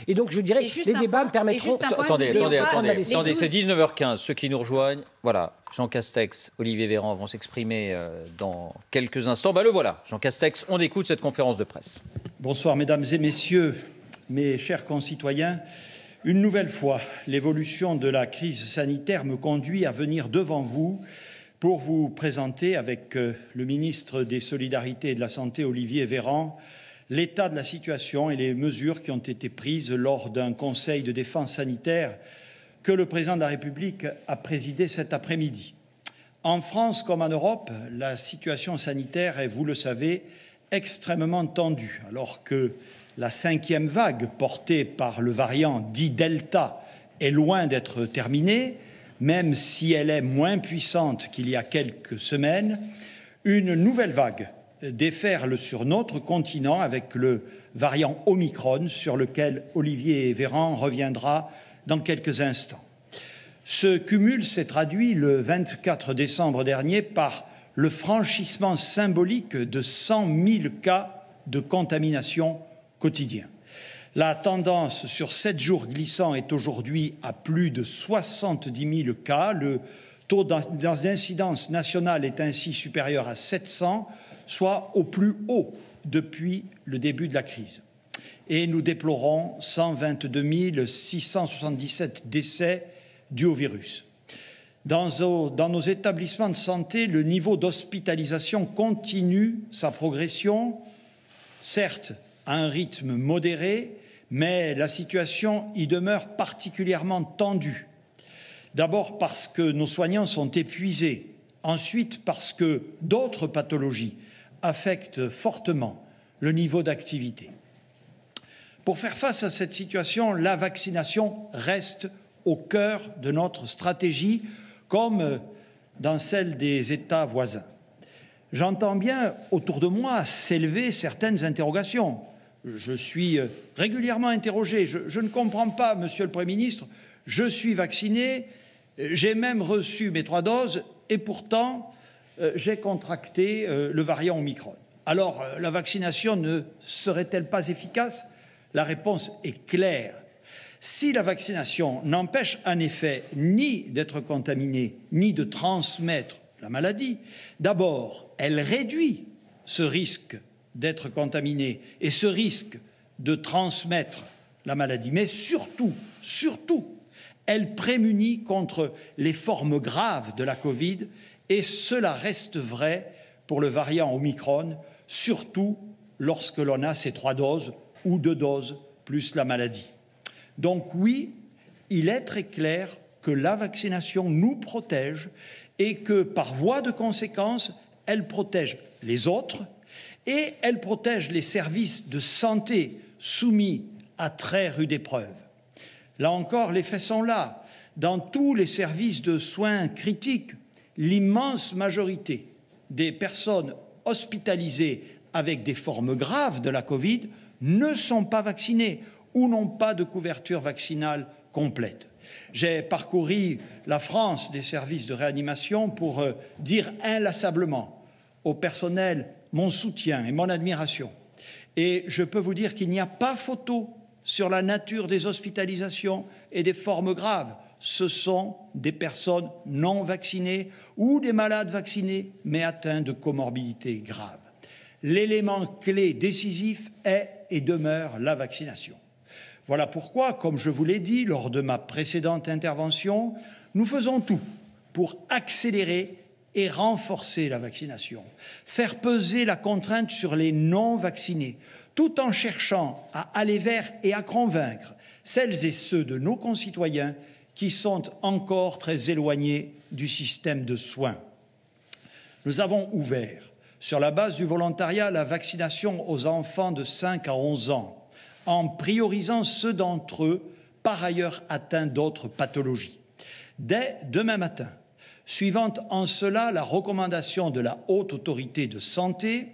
Et donc, je dirais que les débats me permettront... Attendez, c'est 19h15. Ceux qui nous rejoignent, voilà, Jean Castex, Olivier Véran vont s'exprimer dans quelques instants. Le voilà, Jean Castex, on écoute cette conférence de presse. Bonsoir, mesdames et messieurs, mes chers concitoyens. Une nouvelle fois, l'évolution de la crise sanitaire me conduit à venir devant vous pour vous présenter, avec le ministre des Solidarités et de la Santé, Olivier Véran, l'état de la situation et les mesures qui ont été prises lors d'un conseil de défense sanitaire que le président de la République a présidé cet après-midi. En France comme en Europe, la situation sanitaire est, vous le savez, extrêmement tendue, alors que la 5e vague portée par le variant dit Delta est loin d'être terminée. Même si elle est moins puissante qu'il y a quelques semaines, une nouvelle vague déferle sur notre continent avec le variant Omicron, sur lequel Olivier Véran reviendra dans quelques instants. Ce cumul s'est traduit le 24 décembre dernier par le franchissement symbolique de 100 000 cas de contamination quotidien. La tendance sur 7 jours glissants est aujourd'hui à plus de 70 000 cas. Le taux d'incidence nationale est ainsi supérieur à 700, soit au plus haut depuis le début de la crise. Et nous déplorons 122 677 décès dus au virus. Dans nos établissements de santé, le niveau d'hospitalisation continue sa progression, certes à un rythme modéré, mais la situation y demeure particulièrement tendue. D'abord parce que nos soignants sont épuisés, ensuite parce que d'autres pathologies affectent fortement le niveau d'activité. Pour faire face à cette situation, la vaccination reste au cœur de notre stratégie, comme dans celle des États voisins. J'entends bien autour de moi s'élever certaines interrogations. Je suis régulièrement interrogé. Je ne comprends pas, Monsieur le Premier ministre, je suis vacciné, j'ai même reçu mes 3 doses et pourtant j'ai contracté le variant Omicron. Alors, la vaccination ne serait-elle pas efficace? La réponse est claire. Si la vaccination n'empêche en effet ni d'être contaminé, ni de transmettre la maladie, d'abord, elle réduit ce risque d'être contaminé et ce risque de transmettre la maladie. Mais surtout, elle prémunit contre les formes graves de la Covid et cela reste vrai pour le variant Omicron, surtout lorsque l'on a ces 3 doses ou 2 doses plus la maladie. Donc oui, il est très clair que la vaccination nous protège et que par voie de conséquence, elle protège les autres et elle protège les services de santé soumis à très rude épreuve. Là encore, les faits sont là. Dans tous les services de soins critiques, l'immense majorité des personnes hospitalisées avec des formes graves de la Covid ne sont pas vaccinées ou n'ont pas de couverture vaccinale complète. J'ai parcouru la France des services de réanimation pour dire inlassablement au personnel mon soutien et mon admiration. Et je peux vous dire qu'il n'y a pas photo sur la nature des hospitalisations et des formes graves. Ce sont des personnes non vaccinées ou des malades vaccinés mais atteints de comorbidités graves. L'élément clé décisif est et demeure la vaccination. Voilà pourquoi, comme je vous l'ai dit lors de ma précédente intervention, nous faisons tout pour accélérer et renforcer la vaccination, faire peser la contrainte sur les non-vaccinés, tout en cherchant à aller vers et à convaincre celles et ceux de nos concitoyens qui sont encore très éloignés du système de soins. Nous avons ouvert, sur la base du volontariat, la vaccination aux enfants de 5 à 11 ans, en priorisant ceux d'entre eux, par ailleurs atteints d'autres pathologies. Dès demain matin, suivant en cela la recommandation de la Haute Autorité de Santé,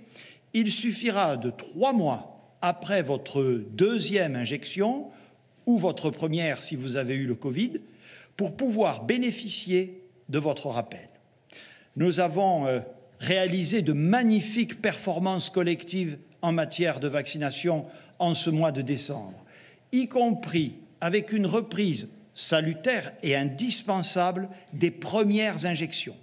il suffira de 3 mois après votre 2e injection, ou votre première si vous avez eu le Covid, pour pouvoir bénéficier de votre rappel. Nous avons réalisé de magnifiques performances collectives en matière de vaccination en ce mois de décembre. y compris avec une reprise salutaire et indispensable des premières injections.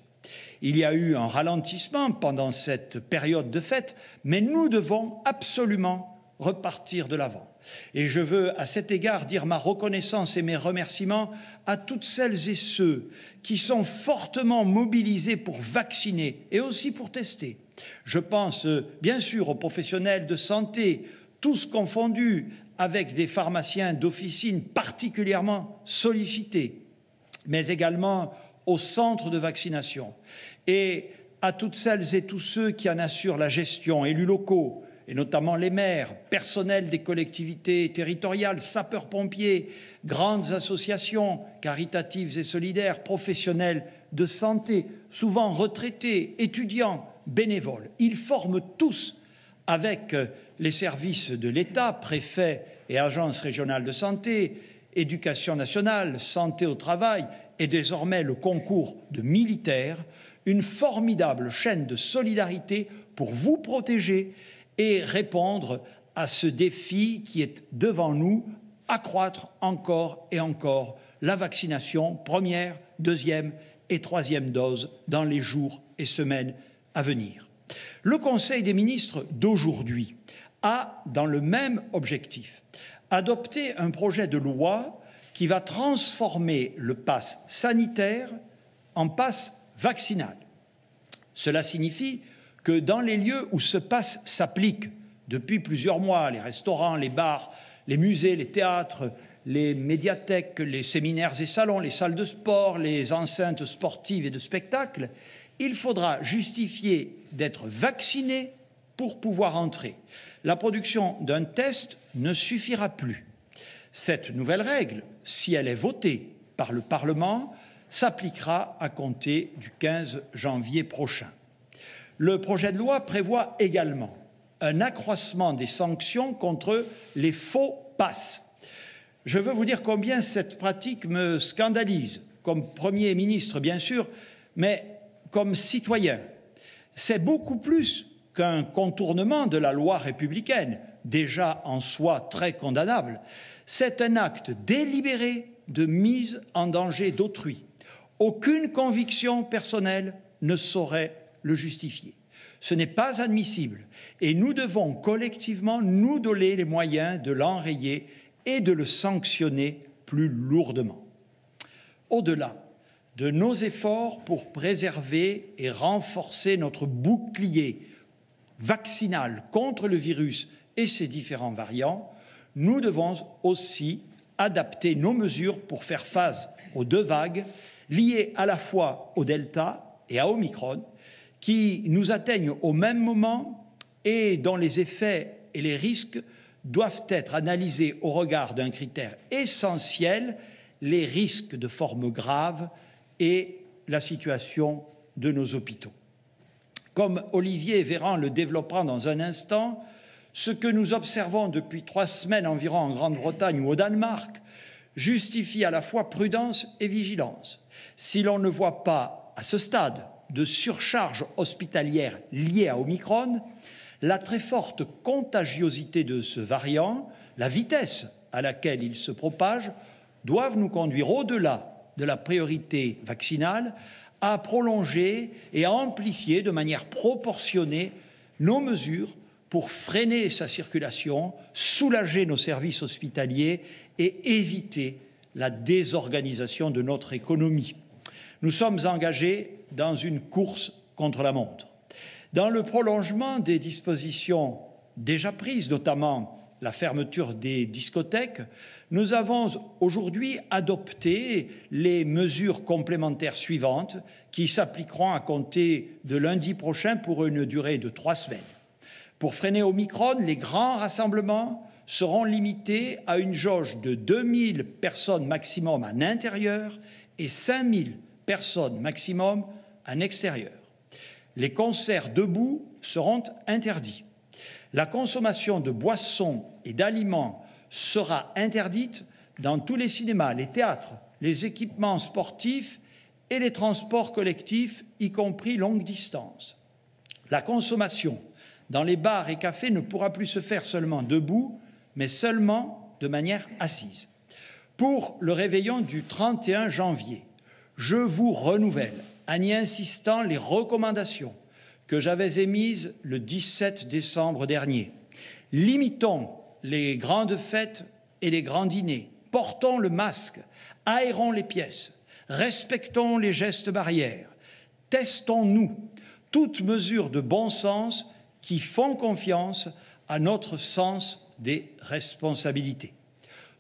Il y a eu un ralentissement pendant cette période de fête, mais nous devons absolument repartir de l'avant. Et je veux à cet égard dire ma reconnaissance et mes remerciements à toutes celles et ceux qui sont fortement mobilisés pour vacciner et aussi pour tester. Je pense bien sûr aux professionnels de santé, tous confondus, avec des pharmaciens d'officine particulièrement sollicités, mais également aux centres de vaccination et à toutes celles et tous ceux qui en assurent la gestion, élus locaux, et notamment les maires, personnels des collectivités territoriales, sapeurs-pompiers, grandes associations caritatives et solidaires, professionnels de santé, souvent retraités, étudiants, bénévoles. Ils forment tous, avec les services de l'État, préfets et agences régionales de santé, éducation nationale, santé au travail et désormais le concours de militaires, une formidable chaîne de solidarité pour vous protéger et répondre à ce défi qui est devant nous, accroître encore et encore la vaccination, première, deuxième et troisième dose dans les jours et semaines à venir. Le Conseil des ministres d'aujourd'hui a, dans le même objectif, adopté un projet de loi qui va transformer le pass sanitaire en pass vaccinal. Cela signifie que dans les lieux où ce pass s'applique depuis plusieurs mois, les restaurants, les bars, les musées, les théâtres, les médiathèques, les séminaires et salons, les salles de sport, les enceintes sportives et de spectacle, il faudra justifier d'être vacciné pour pouvoir entrer. La production d'un test ne suffira plus. Cette nouvelle règle, si elle est votée par le Parlement, s'appliquera à compter du 15 janvier prochain. Le projet de loi prévoit également un accroissement des sanctions contre les faux passes. Je veux vous dire combien cette pratique me scandalise, comme Premier ministre bien sûr, mais comme citoyen. C'est beaucoup plus qu'un contournement de la loi républicaine, déjà en soi très condamnable. C'est un acte délibéré de mise en danger d'autrui. Aucune conviction personnelle ne saurait le justifier. Ce n'est pas admissible et nous devons collectivement nous donner les moyens de l'enrayer et de le sanctionner plus lourdement. Au-delà de nos efforts pour préserver et renforcer notre bouclier vaccinal contre le virus et ses différents variants, nous devons aussi adapter nos mesures pour faire face aux deux vagues liées à la fois au Delta et à Omicron, qui nous atteignent au même moment et dont les effets et les risques doivent être analysés au regard d'un critère essentiel, les risques de formes graves et la situation de nos hôpitaux. Comme Olivier Véran le développera dans un instant, ce que nous observons depuis 3 semaines environ en Grande-Bretagne ou au Danemark justifie à la fois prudence et vigilance. Si l'on ne voit pas, à ce stade, de surcharge hospitalière liée à Omicron, la très forte contagiosité de ce variant, la vitesse à laquelle il se propage, doivent nous conduire au-delà de la priorité vaccinale à prolonger et à amplifier de manière proportionnée nos mesures pour freiner sa circulation, soulager nos services hospitaliers et éviter la désorganisation de notre économie. Nous sommes engagés dans une course contre la montre. Dans le prolongement des dispositions déjà prises, notamment la fermeture des discothèques, nous avons aujourd'hui adopté les mesures complémentaires suivantes qui s'appliqueront à compter de lundi prochain pour une durée de 3 semaines. Pour freiner Omicron, les grands rassemblements seront limités à une jauge de 2000 personnes maximum en intérieur et 5000 personnes maximum en extérieur. Les concerts debout seront interdits. La consommation de boissons et d'aliments sera interdite dans tous les cinémas, les théâtres, les équipements sportifs et les transports collectifs, y compris longue distance. La consommation dans les bars et cafés ne pourra plus se faire seulement debout, mais seulement de manière assise. Pour le réveillon du 31 janvier, je vous renouvelle, en y insistant, les recommandations que j'avais émises le 17 décembre dernier. Limitons les grandes fêtes et les grands dîners, portons le masque, aérons les pièces, respectons les gestes barrières, testons-nous, toutes mesures de bon sens qui font confiance à notre sens des responsabilités.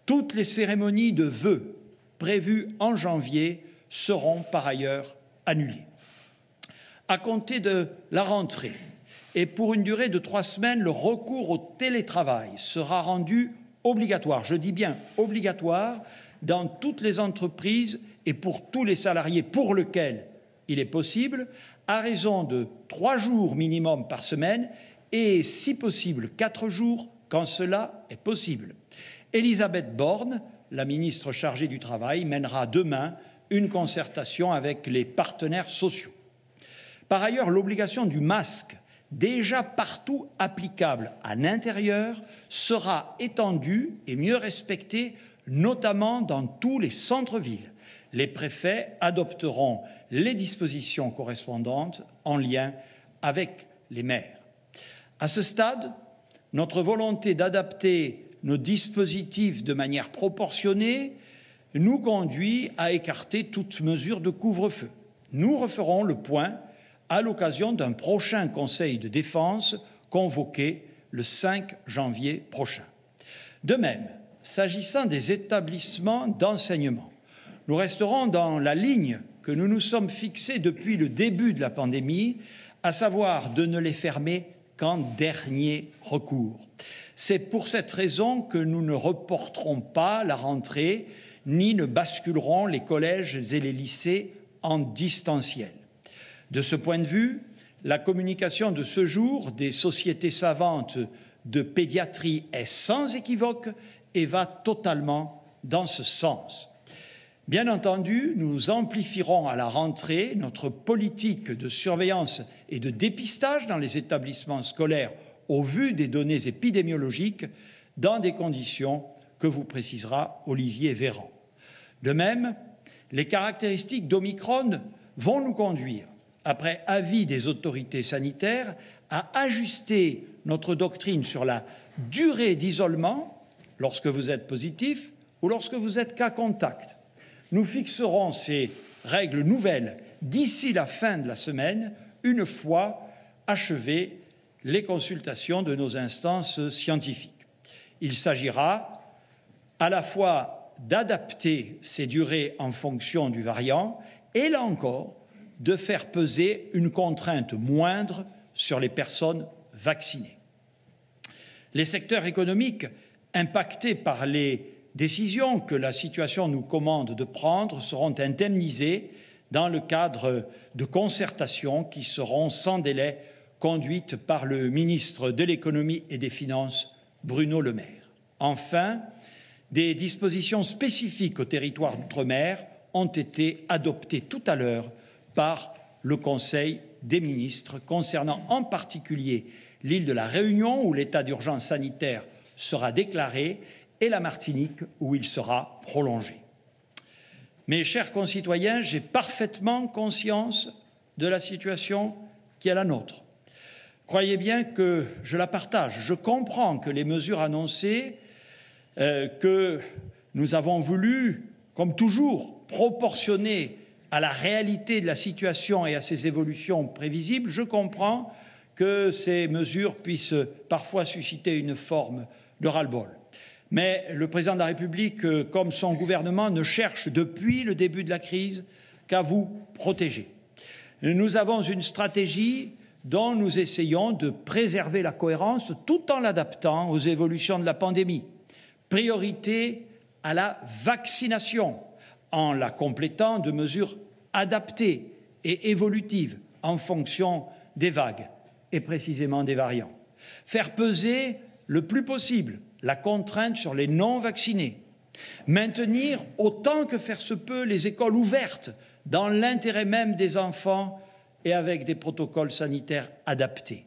Toutes les cérémonies de vœux prévues en janvier seront par ailleurs annulées. À compter de la rentrée et pour une durée de 3 semaines, le recours au télétravail sera rendu obligatoire, je dis bien obligatoire, dans toutes les entreprises et pour tous les salariés pour lesquels il est possible, à raison de 3 jours minimum par semaine et, si possible, 4 jours quand cela est possible. Elisabeth Borne, la ministre chargée du Travail, mènera demain une concertation avec les partenaires sociaux. Par ailleurs, l'obligation du masque, déjà partout applicable à l'intérieur, sera étendue et mieux respectée, notamment dans tous les centres-villes. Les préfets adopteront les dispositions correspondantes en lien avec les maires. À ce stade, notre volonté d'adapter nos dispositifs de manière proportionnée nous conduit à écarter toute mesure de couvre-feu. Nous referons le point à l'occasion d'un prochain Conseil de défense convoqué le 5 janvier prochain. De même, s'agissant des établissements d'enseignement, nous resterons dans la ligne que nous nous sommes fixés depuis le début de la pandémie, à savoir de ne les fermer qu'en dernier recours. C'est pour cette raison que nous ne reporterons pas la rentrée ni ne basculerons les collèges et les lycées en distanciel. De ce point de vue, la communication de ce jour des sociétés savantes de pédiatrie est sans équivoque et va totalement dans ce sens. Bien entendu, nous amplifierons à la rentrée notre politique de surveillance et de dépistage dans les établissements scolaires au vu des données épidémiologiques dans des conditions que vous précisera Olivier Véran. De même, les caractéristiques d'Omicron vont nous conduire, après avis des autorités sanitaires, à ajuster notre doctrine sur la durée d'isolement lorsque vous êtes positif ou lorsque vous êtes cas contact. Nous fixerons ces règles nouvelles d'ici la fin de la semaine, une fois achevées les consultations de nos instances scientifiques. Il s'agira à la fois d'adapter ces durées en fonction du variant et, là encore, de faire peser une contrainte moindre sur les personnes vaccinées. Les secteurs économiques impactés par les décisions que la situation nous commande de prendre seront indemnisés dans le cadre de concertations qui seront sans délai conduites par le ministre de l'Économie et des Finances, Bruno Le Maire. Enfin, des dispositions spécifiques au territoire d'outre-mer ont été adoptées tout à l'heure par le Conseil des ministres concernant en particulier l'île de la Réunion où l'état d'urgence sanitaire sera déclaré et la Martinique où il sera prolongé. Mes chers concitoyens, j'ai parfaitement conscience de la situation qui est la nôtre. Croyez bien que je la partage. Je comprends que les mesures annoncées, que nous avons voulu, comme toujours, proportionner à la réalité de la situation et à ses évolutions prévisibles, je comprends que ces mesures puissent parfois susciter une forme de ras-le-bol. Mais le président de la République, comme son gouvernement, ne cherche depuis le début de la crise qu'à vous protéger. Nous avons une stratégie dont nous essayons de préserver la cohérence tout en l'adaptant aux évolutions de la pandémie. Priorité à la vaccination, en la complétant de mesures adaptées et évolutives en fonction des vagues et précisément des variants. Faire peser le plus possible la contrainte sur les non-vaccinés. Maintenir autant que faire se peut les écoles ouvertes dans l'intérêt même des enfants et avec des protocoles sanitaires adaptés.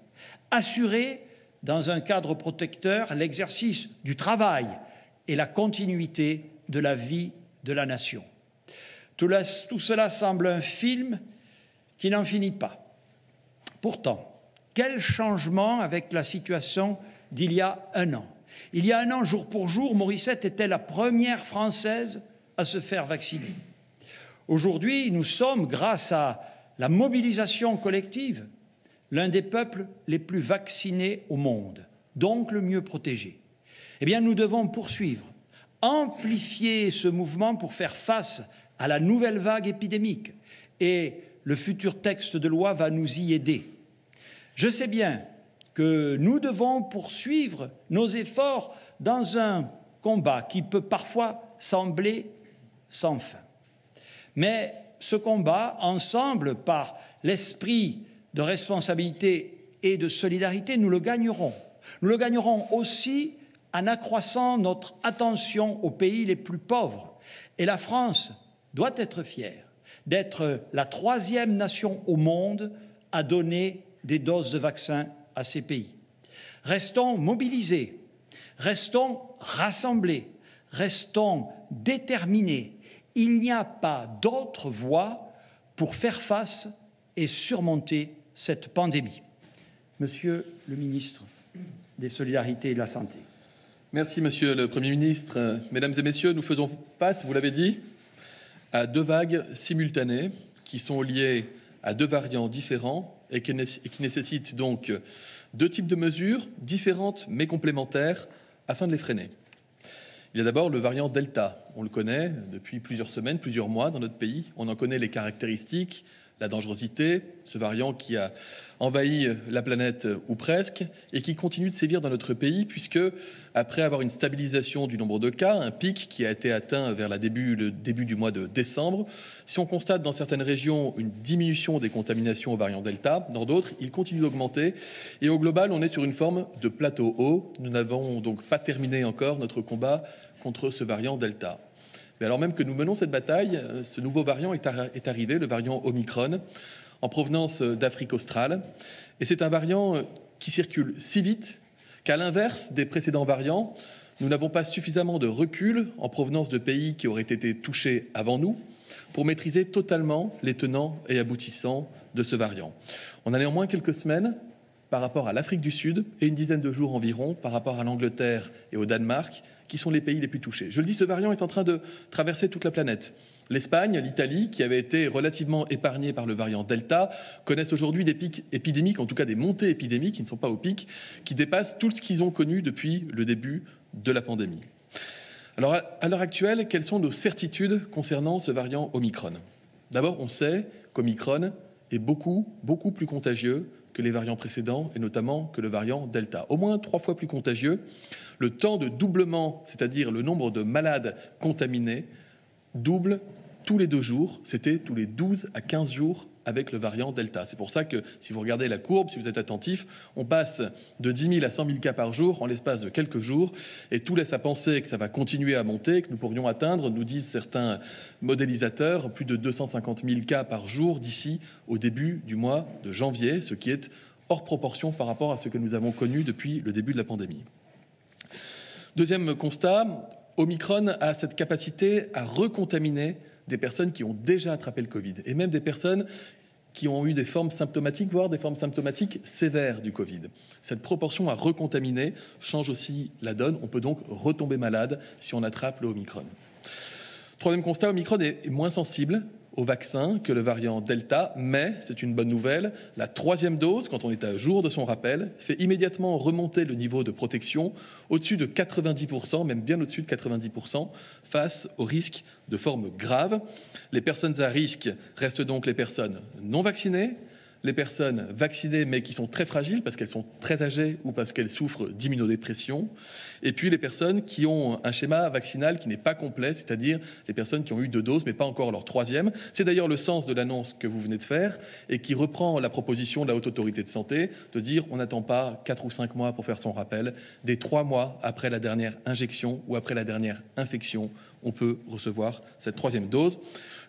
Assurer, dans un cadre protecteur, l'exercice du travail et la continuité de la vie de la nation. Tout cela semble un film qui n'en finit pas. Pourtant, quel changement avec la situation d'il y a un an. Il y a un an, jour pour jour, Morissette était la première Française à se faire vacciner. Aujourd'hui, nous sommes, grâce à la mobilisation collective, l'un des peuples les plus vaccinés au monde, donc le mieux protégé. Eh bien, nous devons poursuivre, amplifier ce mouvement pour faire face à la nouvelle vague épidémique. Et le futur texte de loi va nous y aider. Je sais bien que nous devons poursuivre nos efforts dans un combat qui peut parfois sembler sans fin. Mais ce combat, ensemble, par l'esprit de responsabilité et de solidarité, nous le gagnerons. Nous le gagnerons aussi en accroissant notre attention aux pays les plus pauvres. Et la France doit être fière d'être la 3e nation au monde à donner des doses de vaccins à ces pays. Restons mobilisés, restons rassemblés, restons déterminés. Il n'y a pas d'autre voie pour faire face et surmonter cette pandémie. Monsieur le ministre des Solidarités et de la Santé. Merci, Monsieur le Premier ministre. Mesdames et messieurs, nous faisons face, vous l'avez dit, à 2 vagues simultanées qui sont liées à 2 variants différents et qui nécessitent donc 2 types de mesures différentes mais complémentaires afin de les freiner. Il y a d'abord le variant Delta. On le connaît depuis plusieurs semaines, plusieurs mois dans notre pays. On en connaît les caractéristiques, la dangerosité, ce variant qui a envahi la planète ou presque et qui continue de sévir dans notre pays puisque, après avoir une stabilisation du nombre de cas, un pic qui a été atteint vers le début du mois de décembre, si on constate dans certaines régions une diminution des contaminations au variant Delta, dans d'autres, il continue d'augmenter et au global, on est sur une forme de plateau haut. Nous n'avons donc pas terminé encore notre combat contre ce variant Delta. Mais alors même que nous menons cette bataille, ce nouveau variant est arrivé, le variant Omicron, en provenance d'Afrique australe. Et c'est un variant qui circule si vite qu'à l'inverse des précédents variants, nous n'avons pas suffisamment de recul en provenance de pays qui auraient été touchés avant nous pour maîtriser totalement les tenants et aboutissants de ce variant. On a néanmoins quelques semaines par rapport à l'Afrique du Sud et une dizaine de jours environ par rapport à l'Angleterre et au Danemark, qui sont les pays les plus touchés. Je le dis, ce variant est en train de traverser toute la planète. L'Espagne, l'Italie, qui avaient été relativement épargnés par le variant Delta, connaissent aujourd'hui des pics épidémiques, en tout cas des montées épidémiques qui ne sont pas au pic, qui dépassent tout ce qu'ils ont connu depuis le début de la pandémie. Alors, à l'heure actuelle, quelles sont nos certitudes concernant ce variant Omicron ? D'abord, on sait qu'Omicron est beaucoup plus contagieux que les variants précédents, et notamment que le variant Delta. Au moins 3 fois plus contagieux. Le temps de doublement, c'est-à-dire le nombre de malades contaminés, double tous les 2 jours. C'était tous les 12 à 15 jours avec le variant Delta. C'est pour ça que, si vous regardez la courbe, si vous êtes attentif, on passe de 10 000 à 100 000 cas par jour en l'espace de quelques jours. Et tout laisse à penser que ça va continuer à monter, que nous pourrions atteindre, nous disent certains modélisateurs, plus de 250 000 cas par jour d'ici au début du mois de janvier, ce qui est hors proportion par rapport à ce que nous avons connu depuis le début de la pandémie. Deuxième constat, Omicron a cette capacité à recontaminer des personnes qui ont déjà attrapé le Covid et même des personnes qui ont eu des formes symptomatiques, voire des formes symptomatiques sévères du Covid. Cette proportion à recontaminer change aussi la donne. On peut donc retomber malade si on attrape le Omicron. Troisième constat, Omicron est moins sensible au vaccin que le variant Delta, mais, c'est une bonne nouvelle, la 3e dose, quand on est à jour de son rappel, fait immédiatement remonter le niveau de protection au-dessus de 90%, même bien au-dessus de 90%, face au risque de formes graves. Les personnes à risque restent donc les personnes non vaccinées, les personnes vaccinées mais qui sont très fragiles parce qu'elles sont très âgées ou parce qu'elles souffrent d'immunodépression, et puis les personnes qui ont un schéma vaccinal qui n'est pas complet, c'est-à-dire les personnes qui ont eu 2 doses mais pas encore leur 3e. C'est d'ailleurs le sens de l'annonce que vous venez de faire et qui reprend la proposition de la Haute Autorité de Santé de dire on n'attend pas 4 ou 5 mois pour faire son rappel. Dès 3 mois après la dernière injection ou après la dernière infection, on peut recevoir cette 3e dose.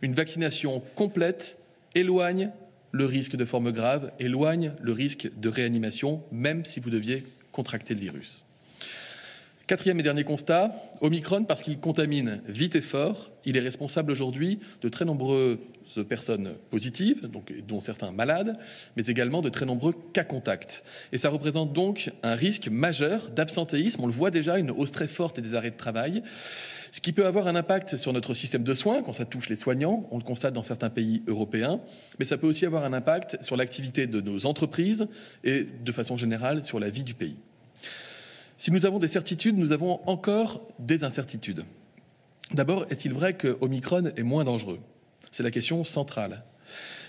Une vaccination complète éloigne le risque de forme grave, éloigne le risque de réanimation, même si vous deviez contracter le virus. Quatrième et dernier constat, Omicron, parce qu'il contamine vite et fort, il est responsable aujourd'hui de très nombreuses personnes positives, donc, dont certains malades, mais également de très nombreux cas contacts. Et ça représente donc un risque majeur d'absentéisme. On le voit déjà, une hausse très forte des arrêts de travail, ce qui peut avoir un impact sur notre système de soins quand ça touche les soignants, on le constate dans certains pays européens, mais ça peut aussi avoir un impact sur l'activité de nos entreprises et de façon générale sur la vie du pays. Si nous avons des certitudes, nous avons encore des incertitudes. D'abord, est-il vrai que Omicron est moins dangereux? C'est la question centrale.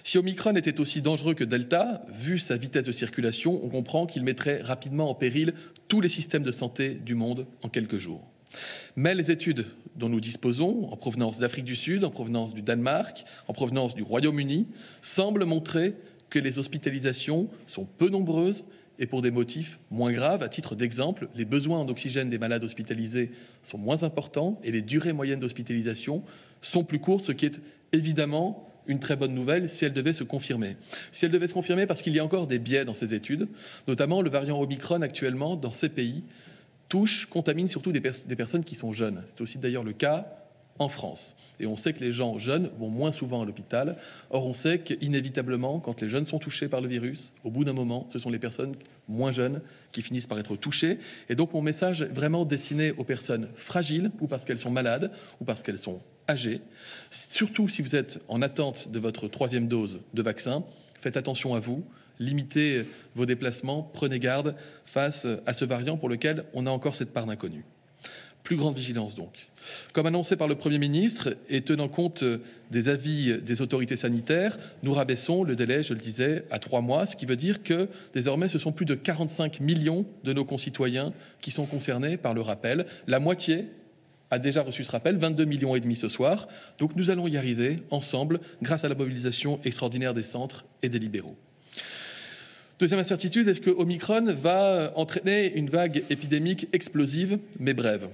Si Omicron était aussi dangereux que Delta, vu sa vitesse de circulation, on comprend qu'il mettrait rapidement en péril tous les systèmes de santé du monde en quelques jours. Mais les études dont nous disposons, en provenance d'Afrique du Sud, en provenance du Danemark, en provenance du Royaume-Uni, semblent montrer que les hospitalisations sont peu nombreuses et pour des motifs moins graves. À titre d'exemple, les besoins en oxygène des malades hospitalisés sont moins importants et les durées moyennes d'hospitalisation sont plus courtes, ce qui est évidemment une très bonne nouvelle si elle devait se confirmer. Si elle devait se confirmer, parce qu'il y a encore des biais dans ces études, notamment le variant Omicron actuellement dans ces pays contamine surtout des personnes qui sont jeunes. C'est aussi d'ailleurs le cas en France. Et on sait que les gens jeunes vont moins souvent à l'hôpital. Or, on sait qu'inévitablement, quand les jeunes sont touchés par le virus, au bout d'un moment, ce sont les personnes moins jeunes qui finissent par être touchées. Et donc, mon message est vraiment destiné aux personnes fragiles, ou parce qu'elles sont malades, ou parce qu'elles sont âgées. Surtout si vous êtes en attente de votre 3e dose de vaccin, faites attention à vous. Limitez vos déplacements, prenez garde face à ce variant pour lequel on a encore cette part d'inconnu. Plus grande vigilance donc. Comme annoncé par le Premier ministre et tenant compte des avis des autorités sanitaires, nous rabaissons le délai, je le disais, à 3 mois, ce qui veut dire que désormais ce sont plus de 45 millions de nos concitoyens qui sont concernés par le rappel. La moitié a déjà reçu ce rappel, 22,5 millions ce soir. Donc nous allons y arriver ensemble grâce à la mobilisation extraordinaire des centres et des libéraux. Deuxième incertitude, est-ce que Omicron va entraîner une vague épidémique explosive mais brève?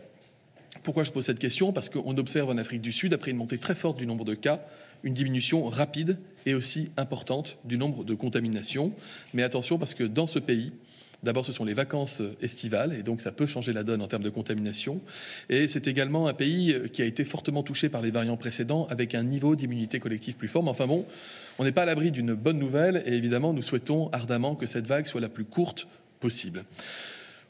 Pourquoi je pose cette question? Parce qu'on observe en Afrique du Sud, après une montée très forte du nombre de cas, une diminution rapide et aussi importante du nombre de contaminations. Mais attention, parce que dans ce pays, d'abord, ce sont les vacances estivales, et donc ça peut changer la donne en termes de contamination. Et c'est également un pays qui a été fortement touché par les variants précédents, avec un niveau d'immunité collective plus fort. Mais enfin bon, on n'est pas à l'abri d'une bonne nouvelle, et évidemment, nous souhaitons ardemment que cette vague soit la plus courte possible.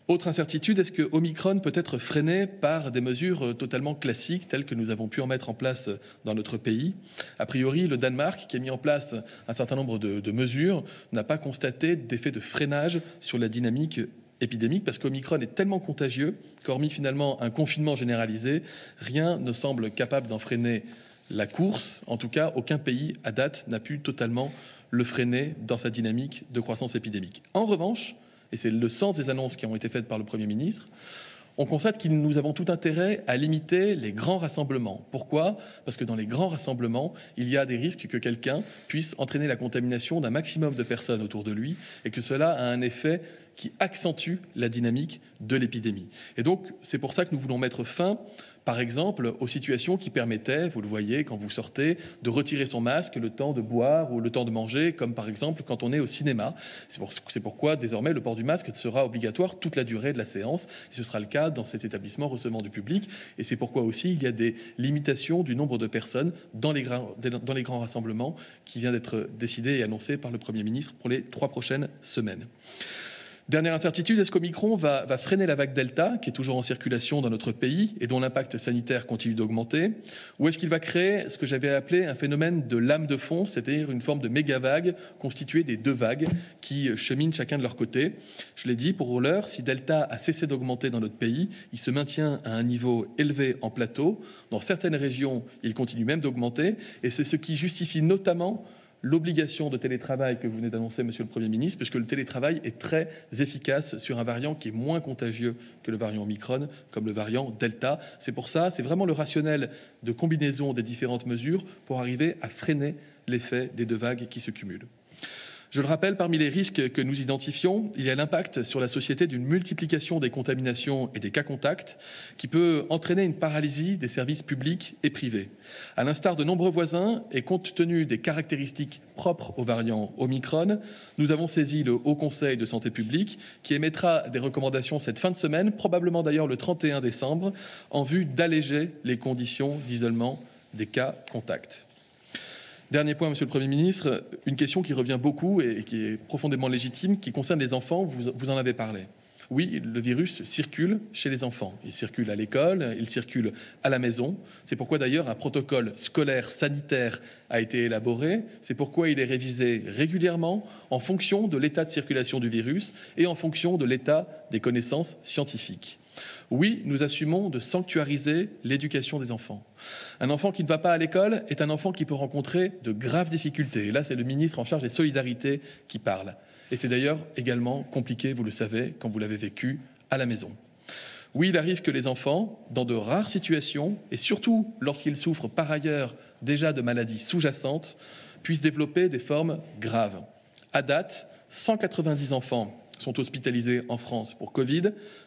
Autre incertitude, est-ce que Omicron peut être freiné par des mesures totalement classiques telles que nous avons pu en mettre en place dans notre pays? A priori, le Danemark, qui a mis en place un certain nombre de mesures, n'a pas constaté d'effet de freinage sur la dynamique épidémique parce qu'Omicron est tellement contagieux qu'hormis finalement un confinement généralisé, rien ne semble capable d'en freiner la course. En tout cas, aucun pays à date n'a pu totalement le freiner dans sa dynamique de croissance épidémique. En revanche, et c'est le sens des annonces qui ont été faites par le Premier ministre, on constate que nous avons tout intérêt à limiter les grands rassemblements. Pourquoi? Parce que dans les grands rassemblements, il y a des risques que quelqu'un puisse entraîner la contamination d'un maximum de personnes autour de lui et que cela a un effet qui accentue la dynamique de l'épidémie. Et donc, c'est pour ça que nous voulons mettre fin, par exemple, aux situations qui permettaient, vous le voyez quand vous sortez, de retirer son masque le temps de boire ou le temps de manger, comme par exemple quand on est au cinéma. C'est pourquoi désormais le port du masque sera obligatoire toute la durée de la séance. Et ce sera le cas dans ces établissements recevant du public. Et c'est pourquoi aussi il y a des limitations du nombre de personnes dans les grands rassemblements qui vient d'être décidé et annoncé par le Premier ministre pour les 3 prochaines semaines. Dernière incertitude, est-ce qu'Omicron va freiner la vague Delta, qui est toujours en circulation dans notre pays et dont l'impact sanitaire continue d'augmenter? Ou est-ce qu'il va créer ce que j'avais appelé un phénomène de lame de fond, c'est-à-dire une forme de méga-vague constituée des 2 vagues qui cheminent chacun de leur côté? Je l'ai dit, pour l'heure, si Delta a cessé d'augmenter dans notre pays, il se maintient à un niveau élevé en plateau. Dans certaines régions, il continue même d'augmenter et c'est ce qui justifie notamment l'obligation de télétravail que vous venez d'annoncer, Monsieur le Premier ministre, puisque le télétravail est très efficace sur un variant qui est moins contagieux que le variant Omicron, comme le variant Delta. C'est pour ça, c'est vraiment le rationnel de combinaison des différentes mesures pour arriver à freiner l'effet des 2 vagues qui se cumulent. Je le rappelle, parmi les risques que nous identifions, il y a l'impact sur la société d'une multiplication des contaminations et des cas contacts qui peut entraîner une paralysie des services publics et privés. À l'instar de nombreux voisins et compte tenu des caractéristiques propres aux variants Omicron, nous avons saisi le Haut Conseil de santé publique qui émettra des recommandations cette fin de semaine, probablement d'ailleurs le 31 décembre, en vue d'alléger les conditions d'isolement des cas contacts. Dernier point, Monsieur le Premier ministre, une question qui revient beaucoup et qui est profondément légitime, qui concerne les enfants, vous en avez parlé. Oui, le virus circule chez les enfants. Il circule à l'école, il circule à la maison. C'est pourquoi d'ailleurs un protocole scolaire sanitaire a été élaboré. C'est pourquoi il est révisé régulièrement en fonction de l'état de circulation du virus et en fonction de l'état des connaissances scientifiques. Oui, nous assumons de sanctuariser l'éducation des enfants. Un enfant qui ne va pas à l'école est un enfant qui peut rencontrer de graves difficultés. Et là, c'est le ministre en charge des solidarités qui parle. Et c'est d'ailleurs également compliqué, vous le savez, quand vous l'avez vécu à la maison. Oui, il arrive que les enfants, dans de rares situations, et surtout lorsqu'ils souffrent par ailleurs déjà de maladies sous-jacentes, puissent développer des formes graves. À date, 190 enfants sont hospitalisés en France pour Covid.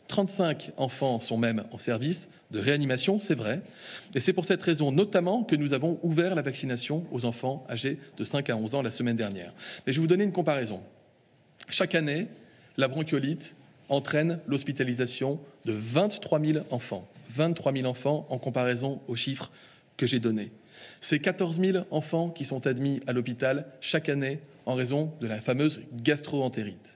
35 enfants sont même en service de réanimation, c'est vrai. Et c'est pour cette raison notamment que nous avons ouvert la vaccination aux enfants âgés de 5 à 11 ans la semaine dernière. Mais je vais vous donner une comparaison. Chaque année, la bronchiolite entraîne l'hospitalisation de 23 000 enfants. 23 000 enfants en comparaison aux chiffres que j'ai donnés. C'est 14 000 enfants qui sont admis à l'hôpital chaque année en raison de la fameuse gastro-entérite.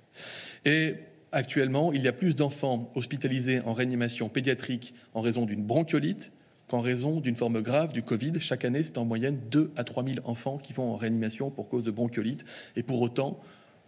Et actuellement, il y a plus d'enfants hospitalisés en réanimation pédiatrique en raison d'une bronchiolite qu'en raison d'une forme grave du Covid. Chaque année, c'est en moyenne 2 à 3 000 enfants qui vont en réanimation pour cause de bronchiolite. Et pour autant,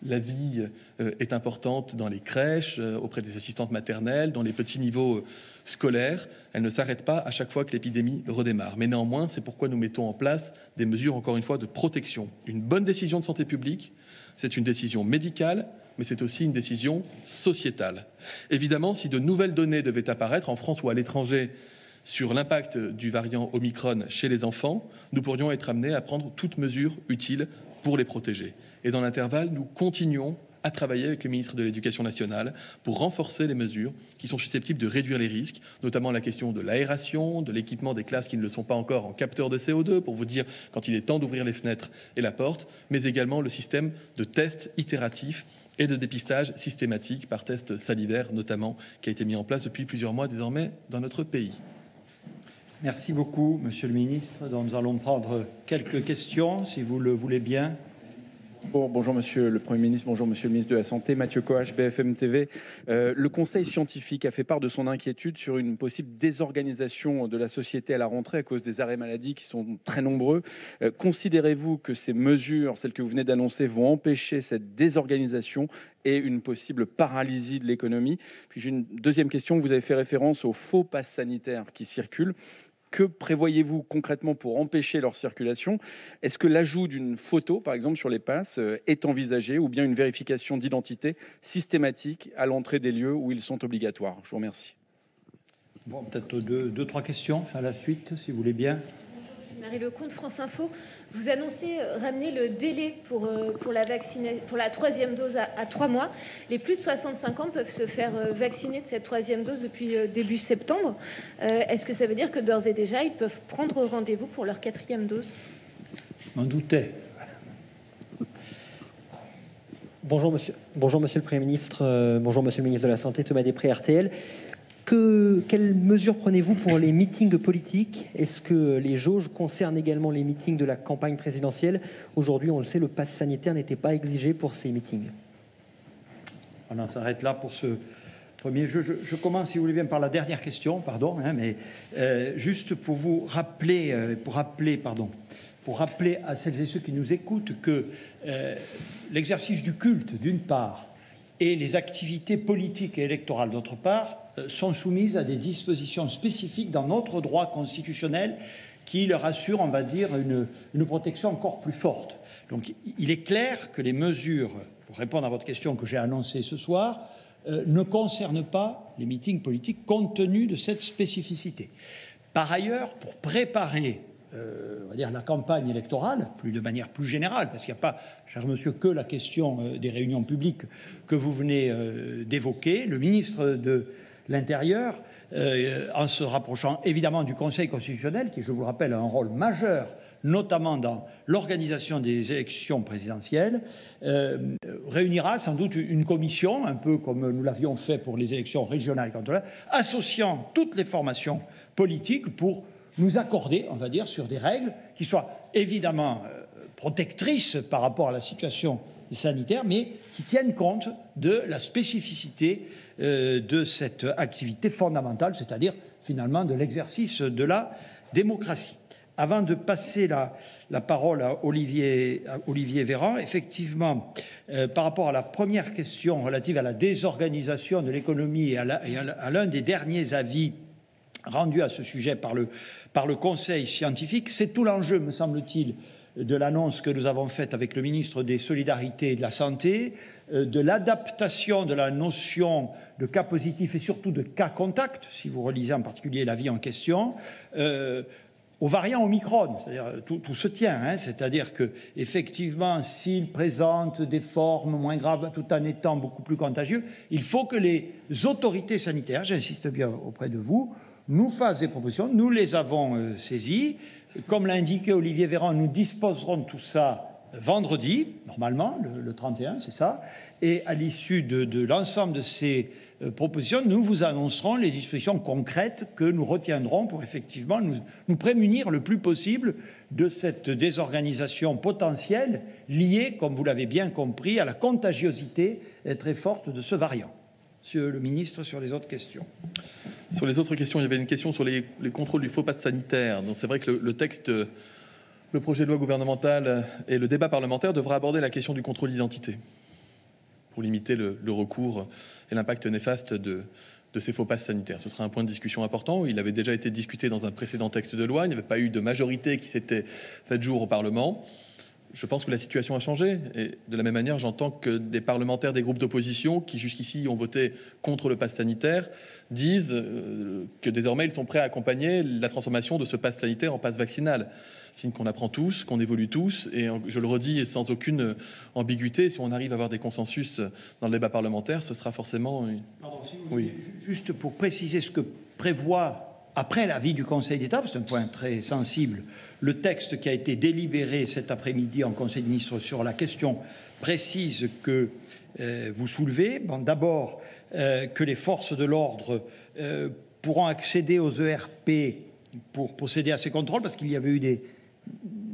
la vie est importante dans les crèches, auprès des assistantes maternelles, dans les petits niveaux scolaires. Elle ne s'arrête pas à chaque fois que l'épidémie redémarre. Mais néanmoins, c'est pourquoi nous mettons en place des mesures, encore une fois, de protection. Une bonne décision de santé publique, c'est une décision médicale, mais c'est aussi une décision sociétale. Évidemment, si de nouvelles données devaient apparaître en France ou à l'étranger sur l'impact du variant Omicron chez les enfants, nous pourrions être amenés à prendre toute mesure utile pour les protéger. Et dans l'intervalle, nous continuons à travailler avec le ministre de l'Éducation nationale pour renforcer les mesures qui sont susceptibles de réduire les risques, notamment la question de l'aération, de l'équipement des classes qui ne le sont pas encore en capteur de CO2, pour vous dire quand il est temps d'ouvrir les fenêtres et la porte, mais également le système de tests itératifs et de dépistage systématique par test salivaire notamment, qui a été mis en place depuis plusieurs mois désormais dans notre pays. Merci beaucoup, Monsieur le Ministre. Donc, nous allons prendre quelques questions, si vous le voulez bien. Bonjour Monsieur le Premier ministre, bonjour Monsieur le ministre de la Santé, Mathieu Coache, BFM TV. Le Conseil scientifique a fait part de son inquiétude sur une possible désorganisation de la société à la rentrée à cause des arrêts maladie qui sont très nombreux. Considérez-vous que ces mesures, celles que vous venez d'annoncer, vont empêcher cette désorganisation et une possible paralysie de l'économie? Puis j'ai une deuxième question, vous avez fait référence aux faux passes sanitaires qui circulent. Que prévoyez-vous concrètement pour empêcher leur circulation? Est-ce que l'ajout d'une photo, par exemple, sur les passes est envisagé, ou bien une vérification d'identité systématique à l'entrée des lieux où ils sont obligatoires? Je vous remercie. Bon, peut-être deux, trois questions à la suite, si vous voulez bien. Marie Lecomte, France Info. Vous annoncez ramener le délai pour la troisième dose à 3 mois. Les plus de 65 ans peuvent se faire vacciner de cette troisième dose depuis début septembre. Est-ce que ça veut dire que d'ores et déjà, ils peuvent prendre rendez-vous pour leur 4e dose? Je m'en doutais. Bonjour monsieur le Premier ministre, bonjour monsieur le ministre de la Santé, Thomas Després, RTL. Quelles mesures prenez-vous pour les meetings politiques? Est-ce que les jauges concernent également les meetings de la campagne présidentielle? Aujourd'hui, on le sait, le pass sanitaire n'était pas exigé pour ces meetings. On s'arrête là pour ce premier jeu. Je commence, si vous voulez bien, par la dernière question, pardon, mais juste pour vous rappeler, pour rappeler à celles et ceux qui nous écoutent que l'exercice du culte, d'une part, et les activités politiques et électorales, d'autre part, sont soumises à des dispositions spécifiques dans notre droit constitutionnel qui leur assurent, on va dire, une protection encore plus forte. Donc, il est clair que les mesures, pour répondre à votre question que j'ai annoncée ce soir, ne concernent pas les meetings politiques compte tenu de cette spécificité. Par ailleurs, pour préparer on va dire, la campagne électorale, plus de manière plus générale, parce qu'il n'y a pas, cher monsieur, que la question des réunions publiques que vous venez d'évoquer. Le ministre de l'Intérieur, en se rapprochant évidemment du Conseil constitutionnel, qui, je vous le rappelle, a un rôle majeur, notamment dans l'organisation des élections présidentielles, réunira sans doute une commission, un peu comme nous l'avions fait pour les élections régionales et cantonales, associant toutes les formations politiques pour nous accorder, on va dire, sur des règles qui soient évidemment protectrices par rapport à la situation sanitaire, mais qui tiennent compte de la spécificité de cette activité fondamentale, c'est-à-dire finalement de l'exercice de la démocratie. Avant de passer la parole à Olivier Véran, effectivement, par rapport à la première question relative à la désorganisation de l'économie et à l'un des derniers avis rendus à ce sujet par le Conseil scientifique, c'est tout l'enjeu, me semble-t-il, de l'annonce que nous avons faite avec le ministre des Solidarités et de la Santé, de l'adaptation de la notion de cas positif et surtout de cas contact, si vous relisez en particulier l'avis en question, aux variants Omicron, c'est-à-dire tout se tient, hein, c'est-à-dire que effectivement, s'il présente des formes moins graves tout en étant beaucoup plus contagieux, il faut que les autorités sanitaires, j'insiste bien auprès de vous, nous fassent des propositions. Nous les avons saisies. Comme l'a indiqué Olivier Véran, nous disposerons de tout ça vendredi, normalement, le 31, c'est ça. Et à l'issue de l'ensemble de ces propositions, nous vous annoncerons les dispositions concrètes que nous retiendrons pour effectivement nous prémunir le plus possible de cette désorganisation potentielle liée, comme vous l'avez bien compris, à la contagiosité très forte de ce variant. Monsieur le ministre, sur les autres questions. Sur les autres questions, il y avait une question sur les contrôles du faux pass sanitaire. Donc c'est vrai que le texte, le projet de loi gouvernemental et le débat parlementaire devra aborder la question du contrôle d'identité pour limiter le recours et l'impact néfaste de ces faux passes sanitaires. Ce sera un point de discussion important. Il avait déjà été discuté dans un précédent texte de loi. Il n'y avait pas eu de majorité qui s'était fait jour au Parlement. Je pense que la situation a changé. Et de la même manière, j'entends que des parlementaires des groupes d'opposition qui jusqu'ici ont voté contre le pass sanitaire disent que désormais ils sont prêts à accompagner la transformation de ce pass sanitaire en pass vaccinal. Signe qu'on apprend tous, qu'on évolue tous, et je le redis sans aucune ambiguïté, si on arrive à avoir des consensus dans le débat parlementaire, ce sera forcément... Pardon, si vous voulez, juste pour préciser ce que prévoit, après l'avis du Conseil d'État, c'est un point très sensible, le texte qui a été délibéré cet après-midi en Conseil des ministres sur la question précise que vous soulevez. Bon, d'abord, que les forces de l'ordre pourront accéder aux ERP pour procéder à ces contrôles, parce qu'il y avait eu des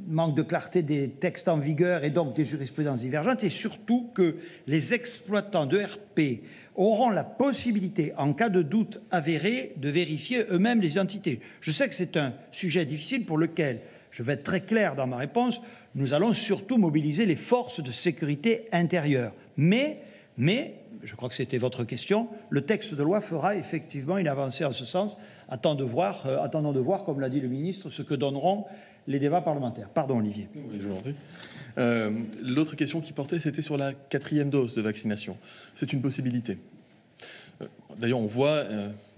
manques de clarté des textes en vigueur et donc des jurisprudences divergentes, et surtout que les exploitants d'ERP auront la possibilité, en cas de doute avéré, de vérifier eux-mêmes les identités. Je sais que c'est un sujet difficile pour lequel, je vais être très clair dans ma réponse, nous allons surtout mobiliser les forces de sécurité intérieure. Mais, je crois que c'était votre question, le texte de loi fera effectivement une avancée en ce sens. Attendons de voir, comme l'a dit le ministre, ce que donneront les débats parlementaires. Pardon, Olivier. Oui, je vous en prie. L'autre question qui portait, c'était sur la 4e dose de vaccination. C'est une possibilité. D'ailleurs, on voit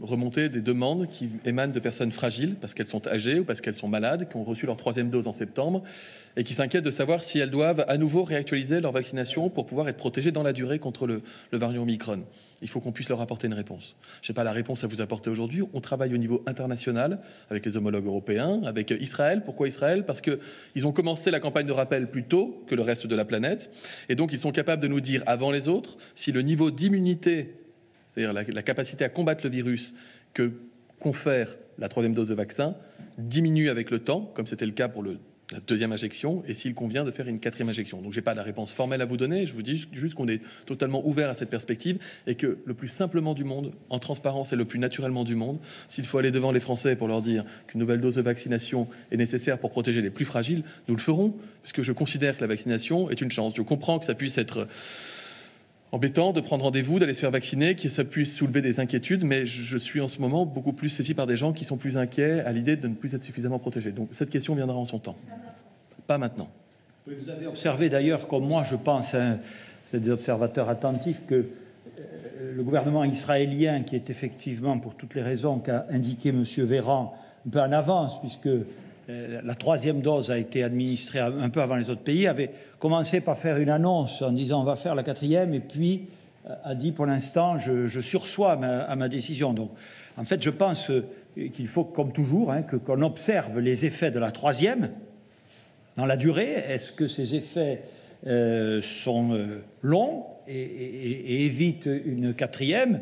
remonter des demandes qui émanent de personnes fragiles, parce qu'elles sont âgées ou parce qu'elles sont malades, qui ont reçu leur 3e dose en septembre, et qui s'inquiètent de savoir si elles doivent à nouveau réactualiser leur vaccination pour pouvoir être protégées dans la durée contre le variant Omicron. Il faut qu'on puisse leur apporter une réponse. Je n'ai pas la réponse à vous apporter aujourd'hui. On travaille au niveau international avec les homologues européens, avec Israël. Pourquoi Israël? Parce qu'ils ont commencé la campagne de rappel plus tôt que le reste de la planète. Et donc, ils sont capables de nous dire avant les autres si le niveau d'immunité, c'est-à-dire la capacité à combattre le virus que confère la 3e dose de vaccin, diminue avec le temps, comme c'était le cas pour la 2e injection, et s'il convient de faire une 4e injection. Donc je n'ai pas la réponse formelle à vous donner, je vous dis juste qu'on est totalement ouvert à cette perspective, et que le plus simplement du monde, en transparence et le plus naturellement du monde, s'il faut aller devant les Français pour leur dire qu'une nouvelle dose de vaccination est nécessaire pour protéger les plus fragiles, nous le ferons, puisque je considère que la vaccination est une chance. Je comprends que ça puisse être embêtant de prendre rendez-vous, d'aller se faire vacciner, que ça puisse soulever des inquiétudes, mais je suis en ce moment beaucoup plus saisi par des gens qui sont plus inquiets à l'idée de ne plus être suffisamment protégés. Donc cette question viendra en son temps. Pas maintenant. Vous avez observé d'ailleurs, comme moi je pense, c'est des observateurs attentifs, que le gouvernement israélien, qui est effectivement, pour toutes les raisons qu'a indiqué M. Véran, un peu en avance, puisque la troisième dose a été administrée un peu avant les autres pays, avait commencé par faire une annonce en disant on va faire la quatrième, et puis a dit pour l'instant je sursois à ma décision. Donc en fait je pense qu'il faut, comme toujours, qu'on observe les effets de la troisième dans la durée. Est-ce que ces effets sont longs et évitent une quatrième?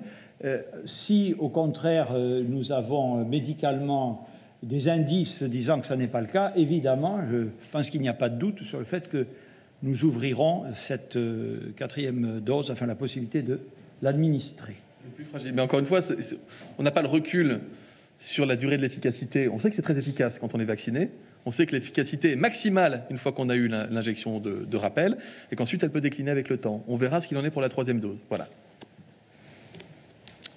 Si au contraire nous avons médicalement des indices disant que ce n'est pas le cas, évidemment, je pense qu'il n'y a pas de doute sur le fait que nous ouvrirons cette quatrième dose, enfin la possibilité de l'administrer. Le plus fragile. Mais encore une fois, on n'a pas le recul sur la durée de l'efficacité. On sait que c'est très efficace quand on est vacciné. On sait que l'efficacité est maximale une fois qu'on a eu l'injection de rappel, et qu'ensuite elle peut décliner avec le temps. On verra ce qu'il en est pour la troisième dose. Voilà.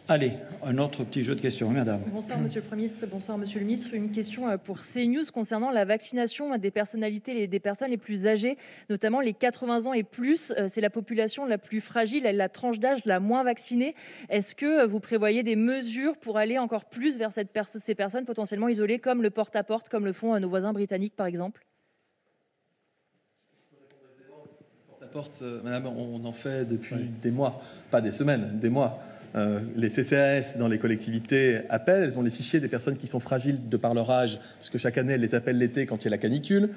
Allez, un autre petit jeu de questions, madame. Bonsoir, monsieur le Premier ministre. Bonsoir, monsieur le ministre. Une question pour CNews concernant la vaccination des personnalités, des personnes les plus âgées, notamment les 80 ans et plus. C'est la population la plus fragile, la tranche d'âge la moins vaccinée. Est-ce que vous prévoyez des mesures pour aller encore plus vers ces personnes potentiellement isolées, comme le porte-à-porte, comme le font nos voisins britanniques, par exemple? Porte-à-porte, madame, on en fait depuis des mois, pas des semaines, des mois. Les CCAS dans les collectivités appellent, elles ont les fichiers des personnes qui sont fragiles de par leur âge, parce que chaque année, elles les appellent l'été quand il y a la canicule.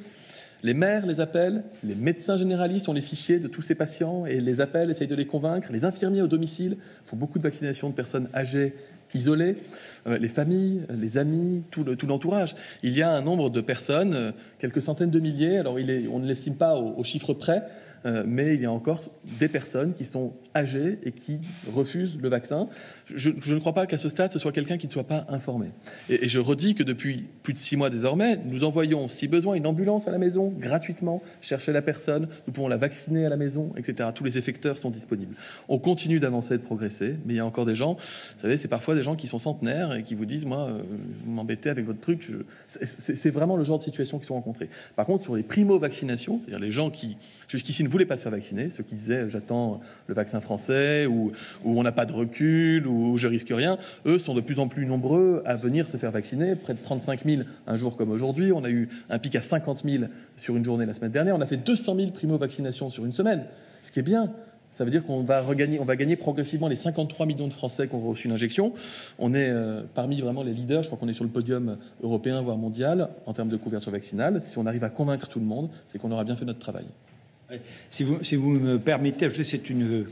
Les maires les appellent, les médecins généralistes ont les fichiers de tous ces patients et les appellent, essayent de les convaincre. Les infirmiers au domicile font beaucoup de vaccinations de personnes âgées, isolées. Les familles, les amis, tout l'entourage. Il y a un nombre de personnes, quelques centaines de milliers, alors on ne l'estime pas au chiffre près, mais il y a encore des personnes qui sont âgées et qui refusent le vaccin. Je ne crois pas qu'à ce stade, ce soit quelqu'un qui ne soit pas informé. Et je redis que depuis plus de 6 mois désormais, nous envoyons, si besoin, une ambulance à la maison, gratuitement, chercher la personne, nous pouvons la vacciner à la maison, etc. Tous les effecteurs sont disponibles. On continue d'avancer et de progresser, mais il y a encore des gens, vous savez, c'est parfois des gens qui sont centenaires et qui vous disent, moi, vous m'embêtez avec votre truc. C'est vraiment le genre de situation qu'ils sont rencontrés. Par contre, sur les primo-vaccinations, c'est-à-dire les gens qui, jusqu'ici, ne voulaient pas se faire vacciner, ceux qui disaient, j'attends le vaccin français, ou on n'a pas de recul, ou je risque rien, eux sont de plus en plus nombreux à venir se faire vacciner. Près de 35 000 un jour comme aujourd'hui. On a eu un pic à 50 000 sur une journée la semaine dernière. On a fait 200 000 primo-vaccinations sur une semaine, ce qui est bien. Ça veut dire qu'on va gagner progressivement les 53 millions de Français qui ont reçu une injection. On est parmi vraiment les leaders. Je crois qu'on est sur le podium européen, voire mondial, en termes de couverture vaccinale. Si on arrive à convaincre tout le monde, c'est qu'on aura bien fait notre travail. Si vous me permettez, c'est une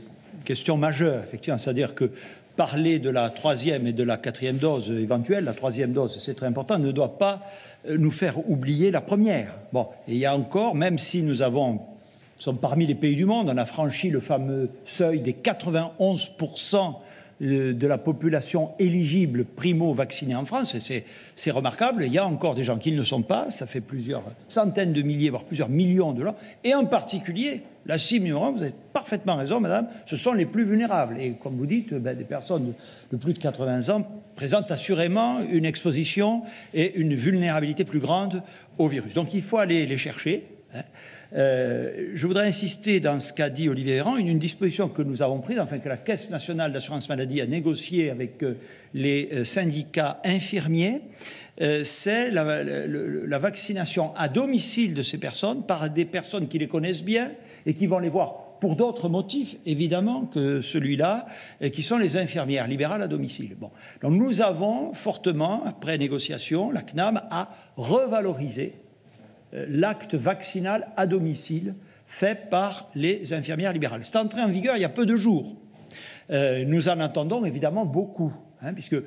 question majeure, effectivement. C'est-à-dire que parler de la troisième et de la quatrième dose éventuelle, la troisième dose, c'est très important, ne doit pas nous faire oublier la première. Bon, et il y a encore, même si nous sommes parmi les pays du monde, on a franchi le fameux seuil des 91% de la population éligible primo-vaccinée en France, et c'est remarquable. Il y a encore des gens qui ne le sont pas, ça fait plusieurs centaines de milliers, voire plusieurs millions de gens, et en particulier, la cible numéro 1, vous avez parfaitement raison, madame, ce sont les plus vulnérables. Et comme vous dites, des personnes de plus de 80 ans présentent assurément une exposition et une vulnérabilité plus grande au virus. Donc il faut aller les chercher. Je voudrais insister dans ce qu'a dit Olivier Véran, une disposition que nous avons prise, enfin que la Caisse nationale d'assurance maladie a négociée avec les syndicats infirmiers, c'est la vaccination à domicile de ces personnes par des personnes qui les connaissent bien et qui vont les voir pour d'autres motifs, évidemment, que celui-là, qui sont les infirmières libérales à domicile. Bon. Donc nous avons fortement, après négociation, la CNAM a revalorisé l'acte vaccinal à domicile fait par les infirmières libérales. C'est entré en vigueur il y a peu de jours. Nous en attendons évidemment beaucoup, puisque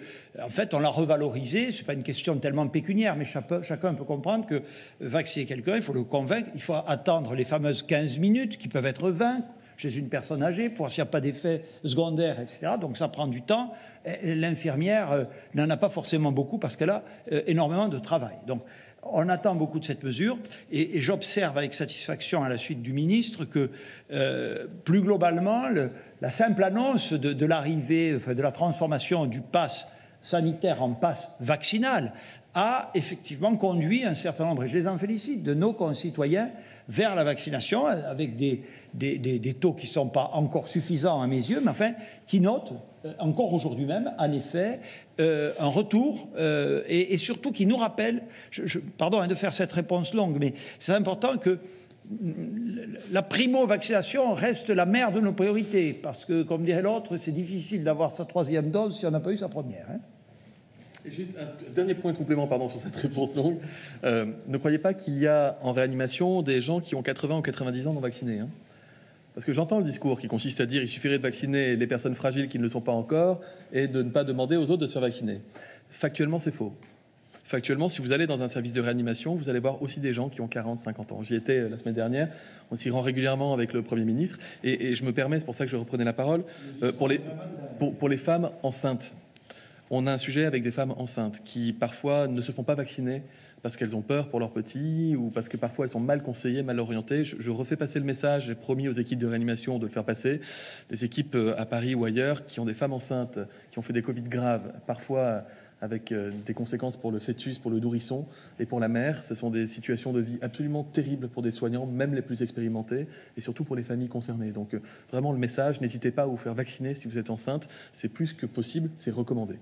en fait on l'a revalorisé. C'est pas une question tellement pécuniaire, mais chacun peut comprendre que vacciner quelqu'un, il faut le convaincre, il faut attendre les fameuses 15 minutes qui peuvent être 20 chez une personne âgée pour voir s'il n'y a pas d'effets secondaires, etc. Donc ça prend du temps. L'infirmière n'en a pas forcément beaucoup parce qu'elle a énormément de travail. Donc on attend beaucoup de cette mesure et j'observe avec satisfaction à la suite du ministre que plus globalement, la simple annonce de l'arrivée, de la transformation du pass sanitaire en pass vaccinal a effectivement conduit un certain nombre, et je les en félicite, de nos concitoyens vers la vaccination, avec des taux qui ne sont pas encore suffisants à mes yeux, mais enfin, qui notent, encore aujourd'hui même, en effet, un retour, et surtout qui nous rappellent, pardon de faire cette réponse longue, mais c'est important que la primo-vaccination reste la mère de nos priorités, parce que, comme dirait l'autre, c'est difficile d'avoir sa 3e dose si on n'a pas eu sa première. Hein. Et juste un dernier point complément sur cette réponse longue. Ne croyez pas qu'il y a en réanimation des gens qui ont 80 ou 90 ans non vaccinés. Hein. Parce que j'entends le discours qui consiste à dire qu'il suffirait de vacciner les personnes fragiles qui ne le sont pas encore et de ne pas demander aux autres de se faire vacciner. Factuellement, c'est faux. Factuellement, si vous allez dans un service de réanimation, vous allez voir aussi des gens qui ont 40, 50 ans. J'y étais la semaine dernière, on s'y rend régulièrement avec le Premier ministre. Et je me permets, c'est pour ça que je reprenais la parole, pour les femmes enceintes. On a un sujet avec des femmes enceintes qui parfois ne se font pas vacciner parce qu'elles ont peur pour leurs petits ou parce que parfois elles sont mal conseillées, mal orientées. Je refais passer le message, j'ai promis aux équipes de réanimation de le faire passer. Des équipes à Paris ou ailleurs qui ont des femmes enceintes, qui ont fait des Covid graves, parfois avec des conséquences pour le fœtus, pour le nourrisson et pour la mère. Ce sont des situations de vie absolument terribles pour des soignants, même les plus expérimentés, et surtout pour les familles concernées. Donc vraiment le message, n'hésitez pas à vous faire vacciner si vous êtes enceinte. C'est plus que possible, c'est recommandé.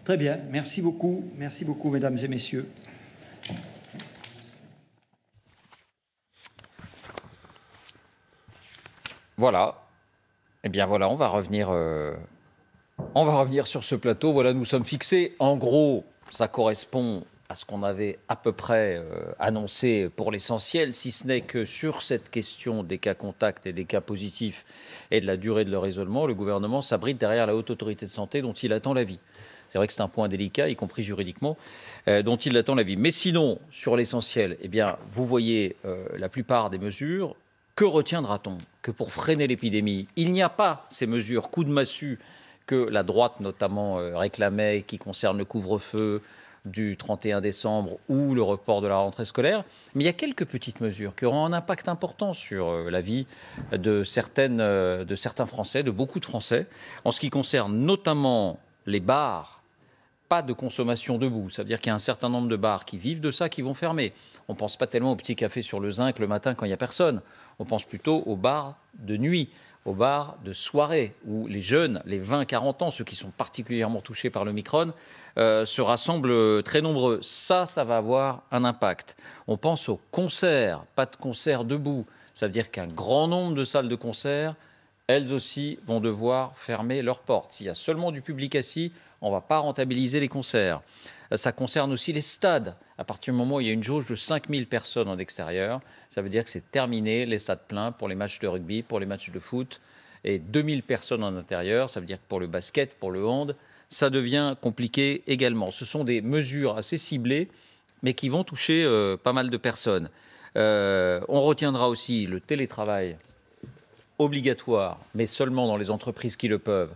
Très bien, merci beaucoup, mesdames et messieurs. Voilà. Eh bien voilà, on va revenir sur ce plateau. Voilà, nous sommes fixés. En gros, ça correspond à ce qu'on avait à peu près annoncé pour l'essentiel, si ce n'est que sur cette question des cas contacts et des cas positifs et de la durée de leur isolement, le gouvernement s'abrite derrière la Haute Autorité de Santé dont il attend l'avis. C'est vrai que c'est un point délicat, y compris juridiquement, dont il attend l'avis. Mais sinon, sur l'essentiel, eh bien, vous voyez la plupart des mesures. Que retiendra-t-on? Que pour freiner l'épidémie, il n'y a pas ces mesures coup de massue que la droite notamment réclamait, qui concernent le couvre-feu du 31 décembre ou le report de la rentrée scolaire. Mais il y a quelques petites mesures qui auront un impact important sur la vie de certains Français, de beaucoup de Français, en ce qui concerne notamment les bars. Pas de consommation debout. Ça veut dire qu'il y a un certain nombre de bars qui vivent de ça, qui vont fermer. On ne pense pas tellement au petit café sur le Zinc le matin quand il n'y a personne. On pense plutôt aux bars de nuit, aux bars de soirée, où les jeunes, les 20-40 ans, ceux qui sont particulièrement touchés par le Omicron, se rassemblent très nombreux. Ça va avoir un impact. On pense aux concerts, pas de concerts debout. Ça veut dire qu'un grand nombre de salles de concert, elles aussi, vont devoir fermer leurs portes. S'il y a seulement du public assis, on ne va pas rentabiliser les concerts. Ça concerne aussi les stades. À partir du moment où il y a une jauge de 5000 personnes en extérieur, ça veut dire que c'est terminé, les stades pleins pour les matchs de rugby, pour les matchs de foot, et 2000 personnes en intérieur, ça veut dire que pour le basket, pour le hand, ça devient compliqué également. Ce sont des mesures assez ciblées, mais qui vont toucher pas mal de personnes. On retiendra aussi le télétravail obligatoire, mais seulement dans les entreprises qui le peuvent.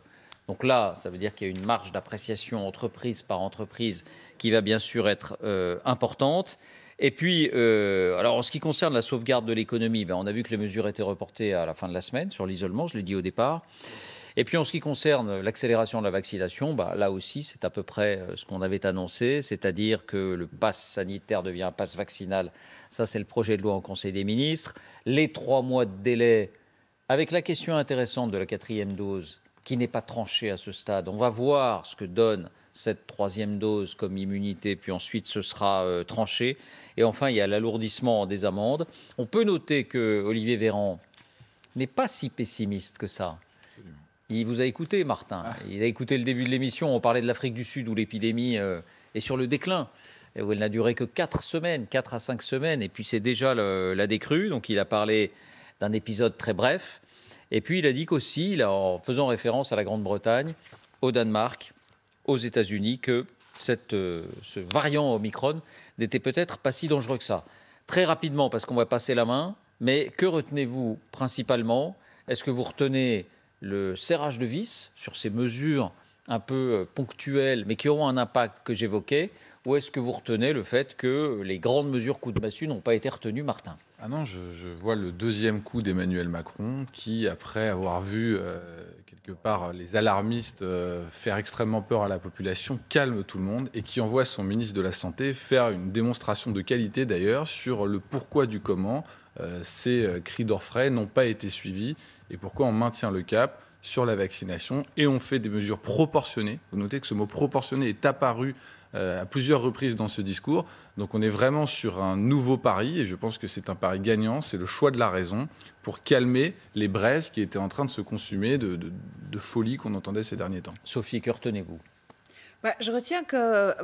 Donc là, ça veut dire qu'il y a une marge d'appréciation entreprise par entreprise qui va bien sûr être importante. Et puis, alors en ce qui concerne la sauvegarde de l'économie, on a vu que les mesures étaient reportées à la fin de la semaine sur l'isolement, je l'ai dit au départ. Et puis en ce qui concerne l'accélération de la vaccination, là aussi c'est à peu près ce qu'on avait annoncé, c'est-à-dire que le pass sanitaire devient un pass vaccinal. Ça c'est le projet de loi en Conseil des ministres. Les 3 mois de délai, avec la question intéressante de la 4e dose, qui n'est pas tranchée à ce stade. On va voir ce que donne cette 3e dose comme immunité, puis ensuite ce sera tranché. Et enfin, il y a l'alourdissement des amendes. On peut noter que Olivier Véran n'est pas si pessimiste que ça. Il vous a écouté, Martin. Il a écouté le début de l'émission. On parlait de l'Afrique du Sud où l'épidémie est sur le déclin, et où elle n'a duré que 4 semaines, 4 à 5 semaines. Et puis c'est déjà la décrue. Donc il a parlé d'un épisode très bref. Et puis il a dit qu'aussi, en faisant référence à la Grande-Bretagne, au Danemark, aux États-Unis, que ce variant Omicron n'était peut-être pas si dangereux que ça. Très rapidement, parce qu'on va passer la main, mais que retenez-vous principalement? Est-ce que vous retenez le serrage de vis sur ces mesures un peu ponctuelles, mais qui auront un impact que j'évoquais? ou est-ce que vous retenez le fait que les grandes mesures coup de massue n'ont pas été retenues, Martin? Ah non, je vois le deuxième coup d'Emmanuel Macron qui, après avoir vu quelque part les alarmistes faire extrêmement peur à la population, calme tout le monde et qui envoie son ministre de la Santé faire une démonstration de qualité d'ailleurs sur le pourquoi du comment ces cris d'orfraie n'ont pas été suivis et pourquoi on maintient le cap sur la vaccination et on fait des mesures proportionnées. Vous notez que ce mot proportionné est apparu à plusieurs reprises dans ce discours. Donc on est vraiment sur un nouveau pari et je pense que c'est un pari gagnant, c'est le choix de la raison pour calmer les braises qui étaient en train de se consumer de folie qu'on entendait ces derniers temps. Sophie, que retenez-vous? Je retiens que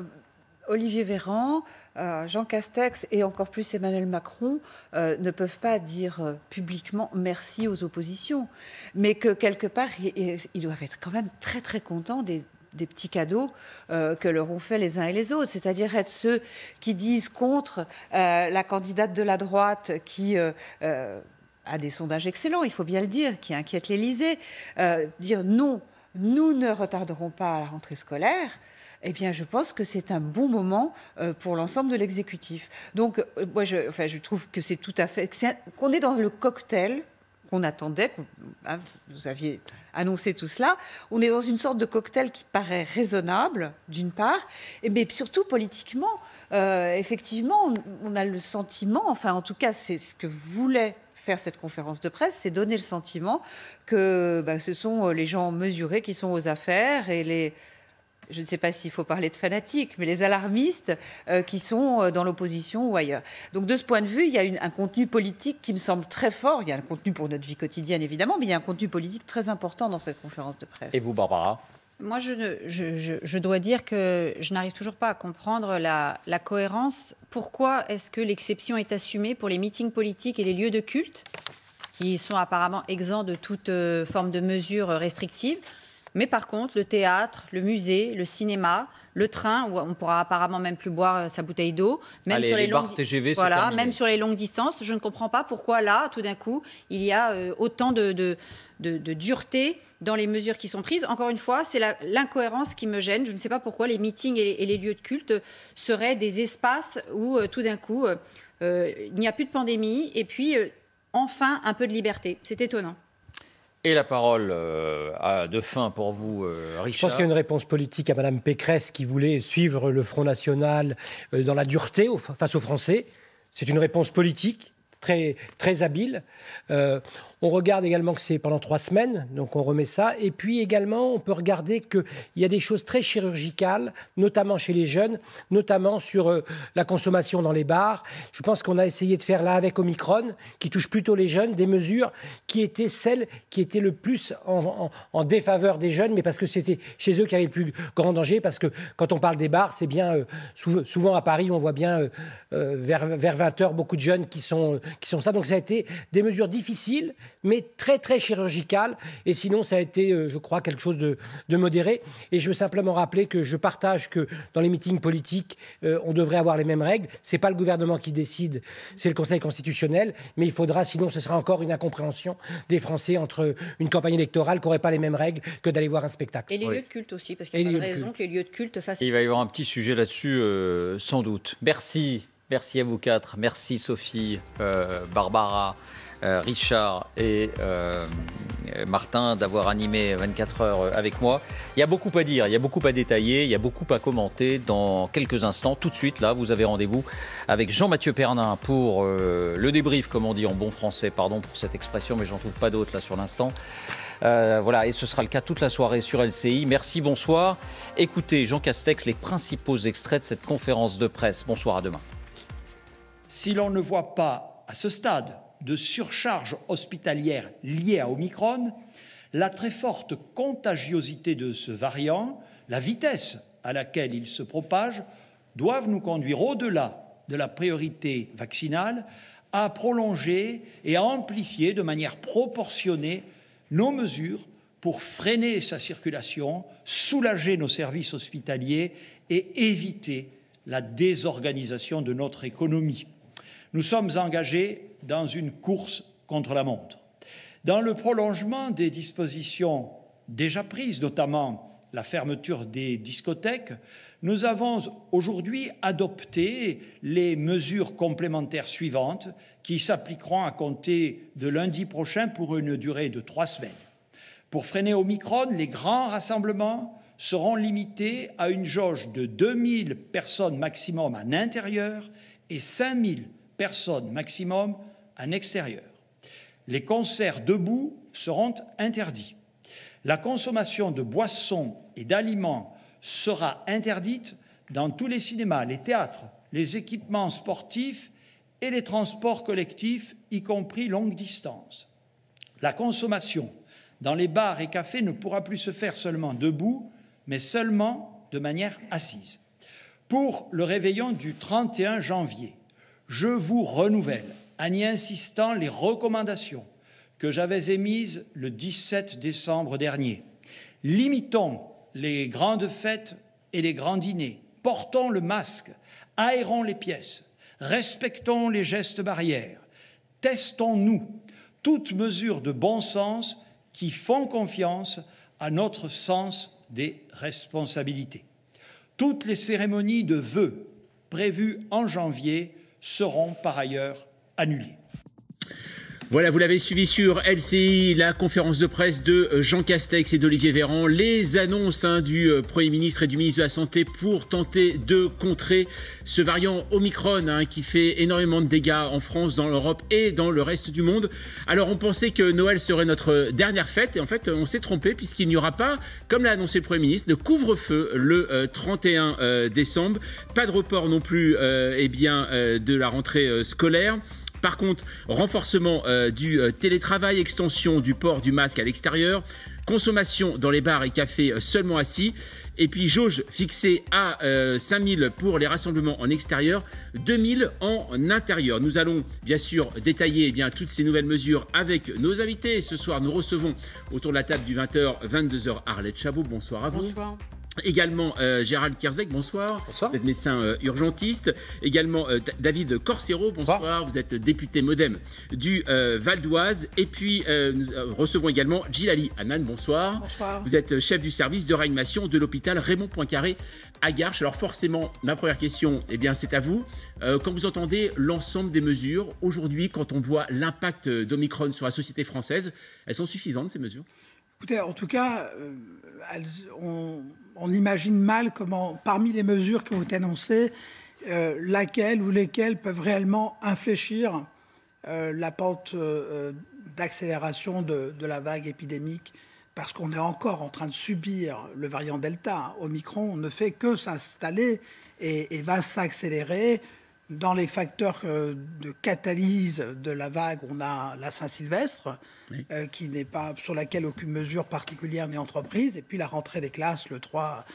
Olivier Véran, Jean Castex et encore plus Emmanuel Macron ne peuvent pas dire publiquement merci aux oppositions, mais que quelque part ils doivent être quand même très très contents des petits cadeaux que leur ont fait les uns et les autres, c'est-à-dire être ceux qui disent contre la candidate de la droite qui a des sondages excellents, il faut bien le dire, qui inquiète l'Élysée, dire non, nous ne retarderons pas la rentrée scolaire. Eh bien, je pense que c'est un bon moment pour l'ensemble de l'exécutif. Donc, moi, je trouve que c'est tout à fait... qu'on est dans le cocktail qu'on attendait, vous aviez annoncé tout cela. On est dans une sorte de cocktail qui paraît raisonnable, d'une part, mais surtout politiquement. Effectivement, on a le sentiment, enfin, en tout cas, c'est ce que voulait faire cette conférence de presse, c'est donner le sentiment que ce sont les gens mesurés qui sont aux affaires et les... Je ne sais pas s'il faut parler de fanatiques, mais les alarmistes qui sont dans l'opposition ou ailleurs. Donc de ce point de vue, il y a un contenu politique qui me semble très fort. Il y a un contenu pour notre vie quotidienne, évidemment, mais il y a un contenu politique très important dans cette conférence de presse. Et vous, Barbara? Moi, je dois dire que je n'arrive toujours pas à comprendre la cohérence. Pourquoi est-ce que l'exception est assumée pour les meetings politiques et les lieux de culte, qui sont apparemment exempts de toute forme de mesures restrictives? Mais par contre, le théâtre, le musée, le cinéma, le train, où on pourra apparemment même plus boire sa bouteille d'eau, même sur les longues TGV, voilà, même sur les longues distances, je ne comprends pas pourquoi là, tout d'un coup, il y a autant de dureté dans les mesures qui sont prises. Encore une fois, c'est l'incohérence qui me gêne. Je ne sais pas pourquoi les meetings et les lieux de culte seraient des espaces où tout d'un coup, il n'y a plus de pandémie et puis enfin un peu de liberté. C'est étonnant. Et la parole de fin pour vous, Richard. Je pense qu'il y a une réponse politique à Mme Pécresse qui voulait suivre le Front National dans la dureté face aux Français. C'est une réponse politique très, très habile. On regarde également que c'est pendant 3 semaines, donc on remet ça. Et puis également, on peut regarder qu'il y a des choses très chirurgicales, notamment chez les jeunes, notamment sur la consommation dans les bars. Je pense qu'on a essayé de faire là avec Omicron, qui touche plutôt les jeunes, des mesures qui étaient celles qui étaient le plus en défaveur des jeunes, mais parce que c'était chez eux qu'il y avait le plus grand danger, parce que quand on parle des bars, c'est bien, souvent à Paris, on voit bien vers 20h beaucoup de jeunes qui sont ça. Donc ça a été des mesures difficiles, mais très, très chirurgicales. Et sinon, ça a été, je crois, quelque chose de modéré. Et je veux simplement rappeler que je partage que dans les meetings politiques, on devrait avoir les mêmes règles. Ce n'est pas le gouvernement qui décide, c'est le Conseil constitutionnel. Mais il faudra, sinon ce sera encore une incompréhension des Français entre une campagne électorale qui n'aurait pas les mêmes règles que d'aller voir un spectacle. Et les lieux de culte aussi, parce qu'il n'y a pas de raison que les lieux de culte fassent... Il va y avoir un petit sujet là-dessus, sans doute. Merci. Merci à vous 4. Merci Sophie, Barbara, Richard et Martin d'avoir animé 24 heures avec moi. Il y a beaucoup à dire, il y a beaucoup à détailler, il y a beaucoup à commenter dans quelques instants. Tout de suite, là, vous avez rendez-vous avec Jean-Mathieu Pernin pour le débrief, comme on dit en bon français. Pardon pour cette expression, mais j'en trouve pas d'autre là sur l'instant. Voilà, et ce sera le cas toute la soirée sur LCI. Merci, bonsoir. Écoutez, Jean Castex, les principaux extraits de cette conférence de presse. Bonsoir, à demain. Si l'on ne voit pas, à ce stade, de surcharge hospitalière liée à Omicron, la très forte contagiosité de ce variant, la vitesse à laquelle il se propage, doivent nous conduire au-delà de la priorité vaccinale à prolonger et à amplifier de manière proportionnée nos mesures pour freiner sa circulation, soulager nos services hospitaliers et éviter la désorganisation de notre économie. Nous sommes engagés dans une course contre la montre. Dans le prolongement des dispositions déjà prises, notamment la fermeture des discothèques, nous avons aujourd'hui adopté les mesures complémentaires suivantes qui s'appliqueront à compter de lundi prochain pour une durée de 3 semaines. Pour freiner Omicron, les grands rassemblements seront limités à une jauge de 2000 personnes maximum en intérieur et 5000 personnes maximum en extérieur. Les concerts debout seront interdits. La consommation de boissons et d'aliments sera interdite dans tous les cinémas, les théâtres, les équipements sportifs et les transports collectifs, y compris longue distance. La consommation dans les bars et cafés ne pourra plus se faire seulement debout, mais seulement de manière assise. Pour le réveillon du 31 janvier, je vous renouvelle, en y insistant, les recommandations que j'avais émises le 17 décembre dernier. Limitons les grandes fêtes et les grands dîners, portons le masque, aérons les pièces, respectons les gestes barrières, testons-nous, toutes mesures de bon sens qui font confiance à notre sens des responsabilités. Toutes les cérémonies de vœux prévues en janvier seront par ailleurs annulées. Voilà, vous l'avez suivi sur LCI, la conférence de presse de Jean Castex et d'Olivier Véran, les annonces du Premier ministre et du ministre de la Santé pour tenter de contrer ce variant Omicron qui fait énormément de dégâts en France, dans l'Europe et dans le reste du monde. Alors on pensait que Noël serait notre dernière fête et en fait on s'est trompé puisqu'il n'y aura pas, comme l'a annoncé le Premier ministre, de couvre-feu le 31 décembre. Pas de report non plus de la rentrée scolaire. Par contre, renforcement du télétravail, extension du port du masque à l'extérieur, consommation dans les bars et cafés seulement assis, et puis jauge fixée à 5000 pour les rassemblements en extérieur, 2000 en intérieur. Nous allons bien sûr détailler toutes ces nouvelles mesures avec nos invités. Ce soir, nous recevons autour de la table du 20h-22h Arlette Chabot. Bonsoir à vous. Bonsoir. Également Gérald Kierzek, bonsoir. Bonsoir. Vous êtes médecin urgentiste. Également David Corsero, bonsoir. Vous êtes député MoDem du Val d'Oise. Et puis nous recevons également Djilali Hanan, bonsoir. Bonsoir. Vous êtes chef du service de réanimation de l'hôpital Raymond Poincaré à Garches. Alors forcément, ma première question, c'est à vous. Quand vous entendez l'ensemble des mesures, aujourd'hui, quand on voit l'impact d'Omicron sur la société française, elles sont suffisantes ces mesures ? Écoutez, en tout cas, on imagine mal comment, parmi les mesures qui ont été annoncées, laquelle ou lesquelles peuvent réellement infléchir la pente d'accélération de la vague épidémique, parce qu'on est encore en train de subir le variant Delta. Omicron ne fait que s'installer et va s'accélérer. Dans les facteurs de catalyse de la vague, on a la Saint-Sylvestre, oui, qui n'est pas, sur laquelle aucune mesure particulière n'est entreprise, et puis la rentrée des classes le 3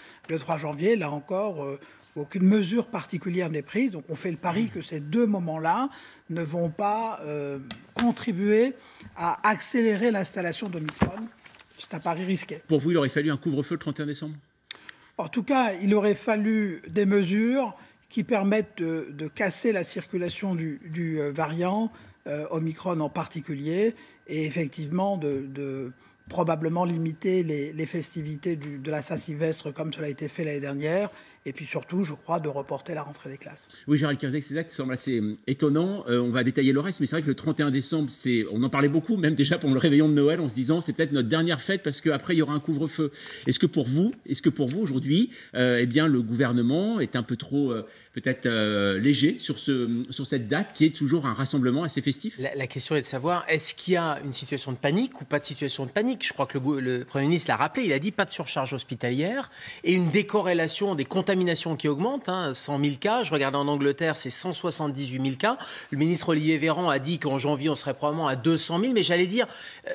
janvier, là encore, aucune mesure particulière n'est prise. Donc on fait le pari que ces deux moments-là ne vont pas contribuer à accélérer l'installation d'Omicron. C'est un pari risqué. Pour vous, il aurait fallu un couvre-feu le 31 décembre ? En tout cas, il aurait fallu des mesures qui permettent de casser la circulation du variant, Omicron en particulier, et effectivement de probablement limiter les festivités de la Saint-Sylvestre comme cela a été fait l'année dernière, et puis surtout, je crois, de reporter la rentrée des classes. Oui, Gérald Kierzek, c'est ça qui semble assez étonnant. On va détailler le reste, mais c'est vrai que le 31 décembre, on en parlait beaucoup, même déjà pour le réveillon de Noël, en se disant c'est peut-être notre dernière fête parce qu'après, il y aura un couvre-feu. Est-ce que pour vous aujourd'hui, le gouvernement est un peu trop peut-être léger sur cette date qui est toujours un rassemblement assez festif ? La question est de savoir, est-ce qu'il y a une situation de panique ou pas de situation de panique ? Je crois que le Premier ministre l'a rappelé, il a dit pas de surcharge hospitalière et une décorrélation des contaminations qui augmente, 100 000 cas. Je regardais en Angleterre, c'est 178 000 cas. Le ministre Olivier Véran a dit qu'en janvier, on serait probablement à 200 000, mais j'allais dire,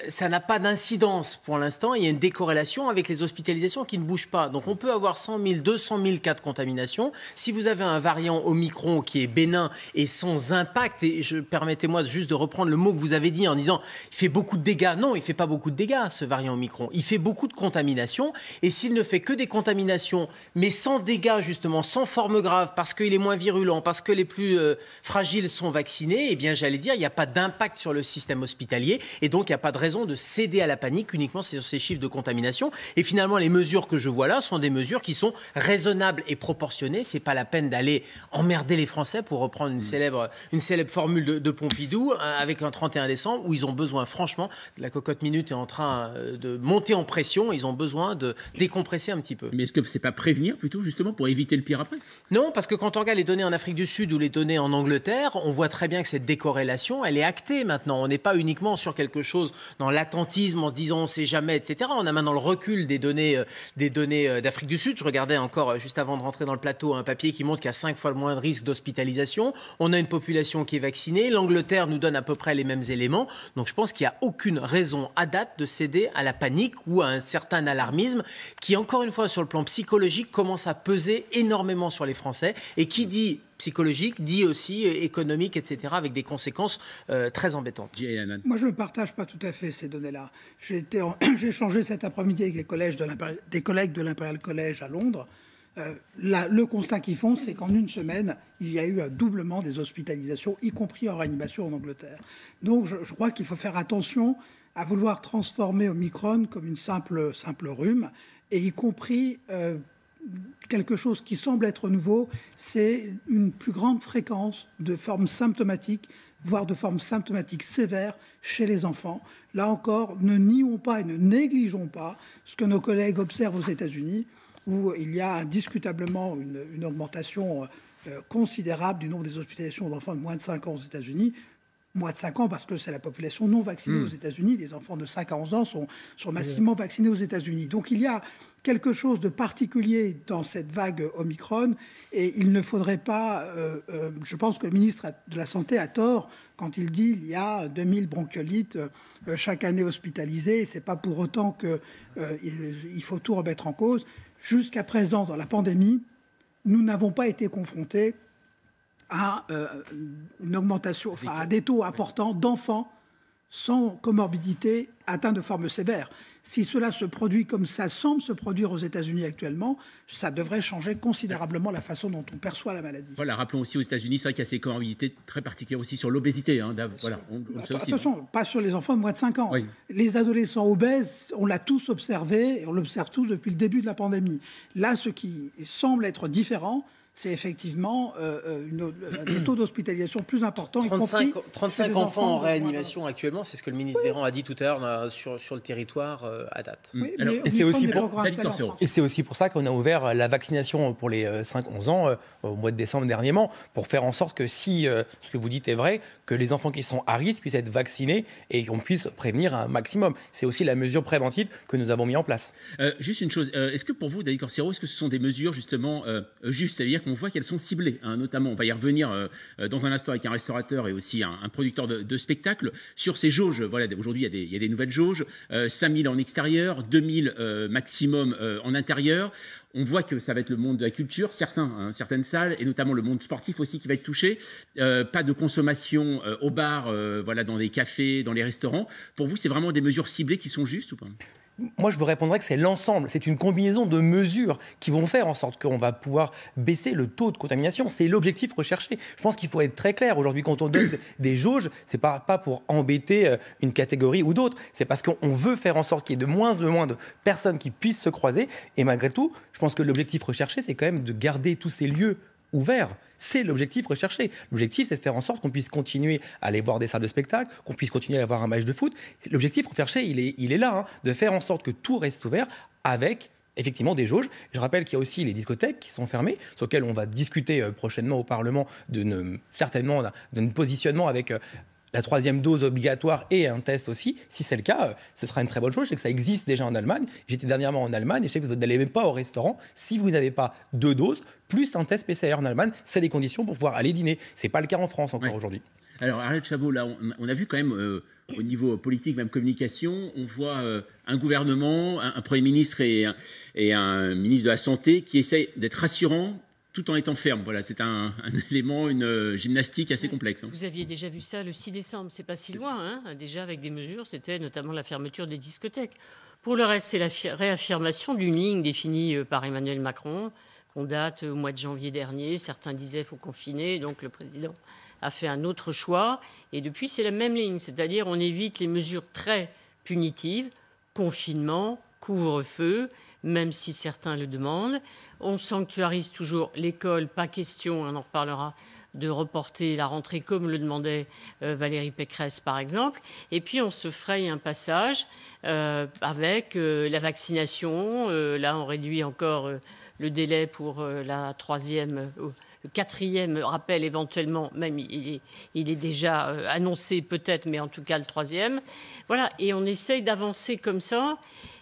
ça n'a pas d'incidence pour l'instant. Il y a une décorrélation avec les hospitalisations qui ne bougent pas. Donc on peut avoir 100 000, 200 000 cas de contamination. Si vous avez un variant Omicron qui est bénin et sans impact, et permettez-moi juste de reprendre le mot que vous avez dit en disant il fait beaucoup de dégâts. Non, il ne fait pas beaucoup de dégâts, ce variant Omicron. Il fait beaucoup de contaminations. Et s'il ne fait que des contaminations, mais sans dégâts dégâts justement sans forme grave, parce qu'il est moins virulent, parce que les plus fragiles sont vaccinés, eh bien j'allais dire, il n'y a pas d'impact sur le système hospitalier et donc il n'y a pas de raison de céder à la panique uniquement sur ces chiffres de contamination. Et finalement, les mesures que je vois là sont des mesures qui sont raisonnables et proportionnées. C'est pas la peine d'aller emmerder les Français, pour reprendre une célèbre formule de Pompidou, avec un 31 décembre où ils ont besoin, franchement, la cocotte minute est en train de monter en pression, ils ont besoin de décompresser un petit peu. Mais est-ce que c'est pas prévenir plutôt, justement, pour éviter le pire après? Non, parce que quand on regarde les données en Afrique du Sud ou les données en Angleterre, on voit très bien que cette décorrélation, elle est actée maintenant. On n'est pas uniquement sur quelque chose dans l'attentisme en se disant on ne sait jamais, etc. On a maintenant le recul des données d'Afrique du Sud. Je regardais encore, juste avant de rentrer dans le plateau, un papier qui montre qu'il y a 5 fois moins de risque d'hospitalisation. On a une population qui est vaccinée. L'Angleterre nous donne à peu près les mêmes éléments. Donc je pense qu'il n'y a aucune raison à date de céder à la panique ou à un certain alarmisme qui, encore une fois, sur le plan psychologique, commence à peser énormément sur les Français. Et qui dit psychologique, dit aussi économique, etc., avec des conséquences très embêtantes. Moi, je ne partage pas tout à fait ces données-là. J'ai échangé cet après-midi avec des collègues de l'Imperial College à Londres. Le constat qu'ils font, c'est qu'en une semaine, il y a eu un doublement des hospitalisations, y compris en réanimation en Angleterre. Donc, je crois qu'il faut faire attention à vouloir transformer Omicron comme une simple rhume, et y compris quelque chose qui semble être nouveau, c'est une plus grande fréquence de formes symptomatiques, voire de formes symptomatiques sévères chez les enfants. Là encore, ne nions pas et ne négligeons pas ce que nos collègues observent aux États-Unis, où il y a indiscutablement une augmentation considérable du nombre des hospitalisations d'enfants de moins de 5 ans aux États-Unis. Moins de 5 ans parce que c'est la population non vaccinée aux États-Unis. Les enfants de 5 à 11 ans sont massivement vaccinés aux États-Unis. Donc il y a quelque chose de particulier dans cette vague Omicron et il ne faudrait pas... je pense que le ministre de la Santé a tort quand il dit qu'il y a 2000 bronchiolites chaque année hospitalisés. Ce n'est pas pour autant qu'il faut tout remettre en cause. Jusqu'à présent, dans la pandémie, nous n'avons pas été confrontés à une augmentation, enfin à des taux importants d'enfants sans comorbidité atteints de formes sévères. Si cela se produit comme ça semble se produire aux États-Unis actuellement, ça devrait changer considérablement la façon dont on perçoit la maladie. Voilà, rappelons aussi aux États-Unis, c'est vrai qu'il y a ces comorbidités très particulières aussi sur l'obésité. Hein, voilà, on le sait aussi. Attention, pas sur les enfants de moins de 5 ans. Oui. Les adolescents obèses, on l'a tous observé, et on l'observe tous depuis le début de la pandémie. Là, ce qui semble être différent, c'est effectivement des taux d'hospitalisation plus importants. 35 enfants en réanimation actuellement, c'est ce que le ministre Véran a dit tout à l'heure sur le territoire à date. Oui, et c'est aussi pour ça qu'on a ouvert la vaccination pour les 5-11 ans au mois de décembre dernièrement, pour faire en sorte que si ce que vous dites est vrai, que les enfants qui sont à risque puissent être vaccinés et qu'on puisse prévenir un maximum. C'est aussi la mesure préventive que nous avons mis en place. Juste une chose, est-ce que pour vous, David Corsero, est-ce que ce sont des mesures justement justes? C'est-à-dire qu'on voit qu'elles sont ciblées, hein, notamment, on va y revenir dans un instant avec un restaurateur et aussi un producteur de spectacles, sur ces jauges. Voilà, aujourd'hui, il y a des nouvelles jauges, 5000 en extérieur, 2000 maximum en intérieur. On voit que ça va être le monde de la culture, certaines salles, et notamment le monde sportif aussi qui va être touché. Pas de consommation au bar, voilà, dans les cafés, dans les restaurants. Pour vous, c'est vraiment des mesures ciblées qui sont justes ou pas ? Moi, je vous répondrais que c'est l'ensemble, c'est une combinaison de mesures qui vont faire en sorte qu'on va pouvoir baisser le taux de contamination. C'est l'objectif recherché. Je pense qu'il faut être très clair. Aujourd'hui, quand on donne des jauges, c'est pas pour embêter une catégorie ou d'autres. C'est parce qu'on veut faire en sorte qu'il y ait de moins en moins de personnes qui puissent se croiser. Et malgré tout, je pense que l'objectif recherché, c'est quand même de garder tous ces lieux ouverts. C'est l'objectif recherché. L'objectif, c'est de faire en sorte qu'on puisse continuer à aller voir des salles de spectacle, qu'on puisse continuer à avoir un match de foot. L'objectif recherché, il est là, hein, de faire en sorte que tout reste ouvert avec effectivement des jauges. Je rappelle qu'il y a aussi les discothèques qui sont fermées, sur lesquelles on va discuter prochainement au Parlement certainement d'un positionnement avec la 3e dose obligatoire et un test aussi. Si c'est le cas, ce sera une très bonne chose. Je sais que ça existe déjà en Allemagne. J'étais dernièrement en Allemagne et je sais que vous n'allez même pas au restaurant si vous n'avez pas 2 doses, plus un test PCR en Allemagne. C'est les conditions pour pouvoir aller dîner. Ce n'est pas le cas en France encore aujourd'hui. Alors, Ariel Chabot, là, on a vu quand même, au niveau politique, même communication, on voit un gouvernement, un Premier ministre et un ministre de la Santé qui essayent d'être rassurants tout en étant ferme. Voilà, c'est un élément, une gymnastique assez complexe. Hein. Vous aviez déjà vu ça le 6 décembre, c'est pas si loin, hein, déjà avec des mesures, c'était notamment la fermeture des discothèques. Pour le reste, c'est la réaffirmation d'une ligne définie par Emmanuel Macron, On date au mois de janvier dernier. Certains disaient qu'il faut confiner. Donc le président a fait un autre choix. Et depuis, c'est la même ligne. C'est-à-dire on évite les mesures très punitives, confinement, couvre-feu, même si certains le demandent. On sanctuarise toujours l'école. Pas question, on en reparlera, de reporter la rentrée comme le demandait Valérie Pécresse, par exemple. Et puis, on se fraye un passage avec la vaccination. Là, on réduit encore le délai pour la troisième, le quatrième rappel éventuellement. Même, il est déjà annoncé peut-être, mais en tout cas le troisième. Voilà, et on essaye d'avancer comme ça.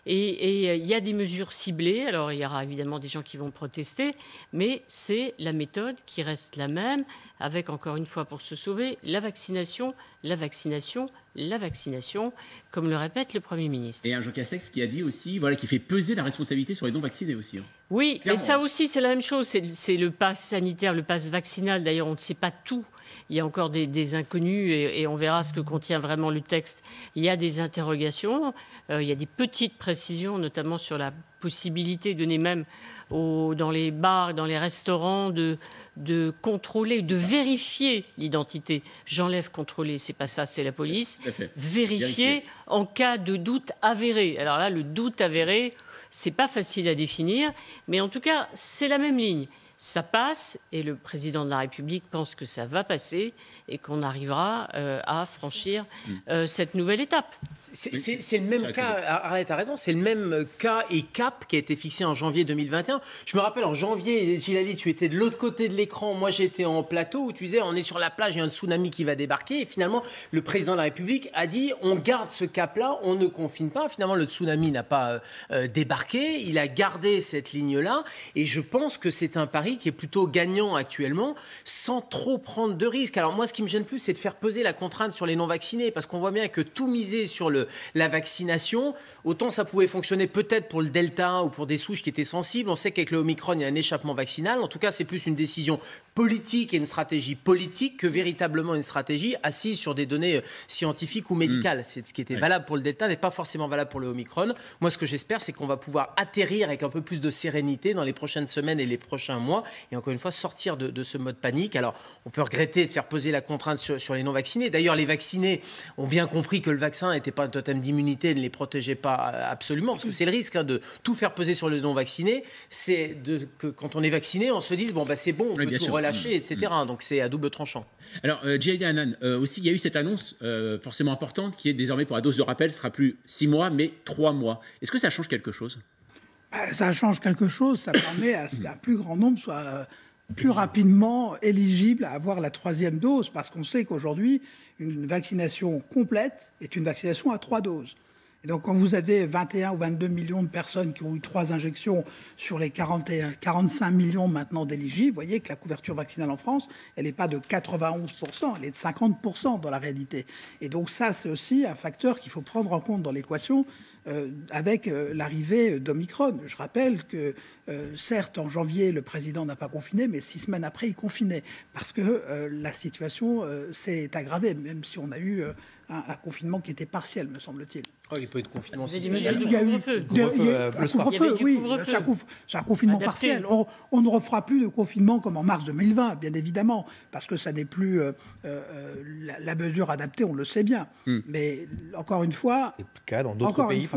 Et il y a des mesures ciblées. Alors, il y aura évidemment des gens qui vont protester, mais c'est la méthode qui reste la même, avec, encore une fois, pour se sauver, la vaccination, la vaccination, la vaccination, comme le répète le Premier ministre. Et un Jean Castex qui a dit aussi, voilà, qui fait peser la responsabilité sur les non-vaccinés aussi. Hein. Oui, Clairement. mais ça aussi, c'est la même chose. C'est le pass sanitaire, le pass vaccinal. D'ailleurs, on ne sait pas tout. Il y a encore des inconnus et on verra ce que contient vraiment le texte. Il y a des interrogations, il y a des petites précisions, notamment sur la possibilité donnée même dans les bars, dans les restaurants, de contrôler, de vérifier l'identité. J'enlève contrôler, c'est pas ça, c'est la police. Vérifier en cas de doute avéré. Alors là, le doute avéré, c'est pas facile à définir, mais en tout cas, c'est la même ligne. Ça passe et le président de la République pense que ça va passer et qu'on arrivera à franchir cette nouvelle étape. C'est le même cas, Arlette a raison, c'est le même cas et cap qui a été fixé en janvier 2021. Je me rappelle en janvier, Gilali, tu étais de l'autre côté de l'écran, moi j'étais en plateau où tu disais on est sur la plage, il y a un tsunami qui va débarquer et finalement le président de la République a dit on garde ce cap-là, on ne confine pas. Finalement le tsunami n'a pas débarqué, il a gardé cette ligne-là et je pense que c'est un pari qui est plutôt gagnant actuellement, sans trop prendre de risques. Alors moi, ce qui me gêne plus, c'est de faire peser la contrainte sur les non-vaccinés, parce qu'on voit bien que tout miser sur la vaccination, autant ça pouvait fonctionner peut-être pour le Delta ou pour des souches qui étaient sensibles. On sait qu'avec le Omicron, il y a un échappement vaccinal. En tout cas, c'est plus une décision politique et une stratégie politique que véritablement une stratégie assise sur des données scientifiques ou médicales. C'est ce qui était valable pour le Delta n'est pas forcément valable pour le Omicron. Moi, ce que j'espère, c'est qu'on va pouvoir atterrir avec un peu plus de sérénité dans les prochaines semaines et les prochains mois et encore une fois sortir de ce mode panique. Alors, on peut regretter de faire peser la contrainte sur les non-vaccinés. D'ailleurs, les vaccinés ont bien compris que le vaccin n'était pas un totem d'immunité, ne les protégeait pas absolument, parce que c'est le risque de tout faire peser sur le non-vacciné, c'est que quand on est vacciné, on se dise bon bah c'est bon, on peut tout relâcher, etc. Donc c'est à double tranchant. Alors, Djihad Hanan, aussi, il y a eu cette annonce forcément importante qui est désormais pour la dose de rappel, ce sera plus 6 mois, mais 3 mois. Est-ce que ça change quelque chose ? Ça change quelque chose, ça permet à ce qu'un plus grand nombre soit plus rapidement éligible à avoir la troisième dose, parce qu'on sait qu'aujourd'hui, une vaccination complète est une vaccination à 3 doses. Et donc, quand vous avez 21 ou 22 millions de personnes qui ont eu 3 injections sur les 45 millions maintenant d'éligibles, vous voyez que la couverture vaccinale en France, elle n'est pas de 91%, elle est de 50% dans la réalité. Et donc ça, c'est aussi un facteur qu'il faut prendre en compte dans l'équation avec l'arrivée d'Omicron. Je rappelle que, certes, en janvier, le président n'a pas confiné, mais 6 semaines après, il confinait, parce que la situation s'est aggravée, même si on a eu un confinement qui était partiel, me semble-t-il. Oh, il n'y a pas eu de confinement. Il y a des mesures de couvre-feu. Oui, c'est un confinement partiel. On ne refera plus de confinement comme en mars 2020, bien évidemment, parce que ça n'est plus la mesure adaptée, on le sait bien. Mais encore une fois, c'est le cas dans d'autres pays.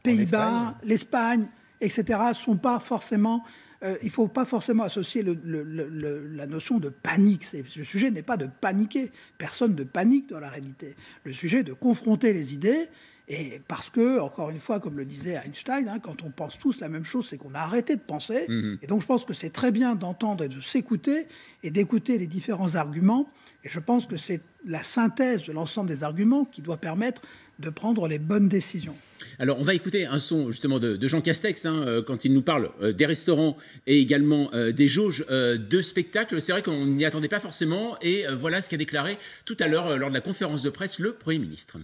Pays-Bas, l'Espagne, etc., sont pas forcément. Il ne faut pas forcément associer la notion de panique. Le sujet n'est pas de paniquer. Personne ne panique dans la réalité. Le sujet est de confronter les idées. Et parce que, encore une fois, comme le disait Einstein, quand on pense tous la même chose, c'est qu'on a arrêté de penser. Et donc je pense que c'est très bien d'entendre et de s'écouter et d'écouter les différents arguments. Et je pense que c'est la synthèse de l'ensemble des arguments qui doit permettre de prendre les bonnes décisions. Alors, on va écouter un son justement de Jean Castex quand il nous parle des restaurants et également des jauges de spectacles. C'est vrai qu'on n'y attendait pas forcément et voilà ce qu'a déclaré tout à l'heure lors de la conférence de presse le Premier ministre.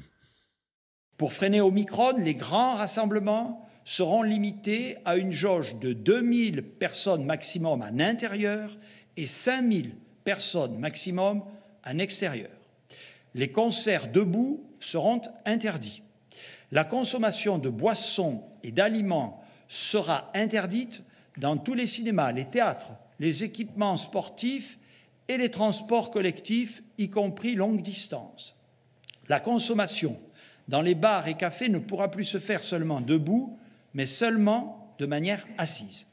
Pour freiner Omicron, les grands rassemblements seront limités à une jauge de 2000 personnes maximum en intérieur et 5000 personnes maximum en extérieur. Les concerts debout seront interdits. La consommation de boissons et d'aliments sera interdite dans tous les cinémas, les théâtres, les équipements sportifs et les transports collectifs, y compris longue distance. La consommation dans les bars et cafés ne pourra plus se faire seulement debout, mais seulement de manière assise.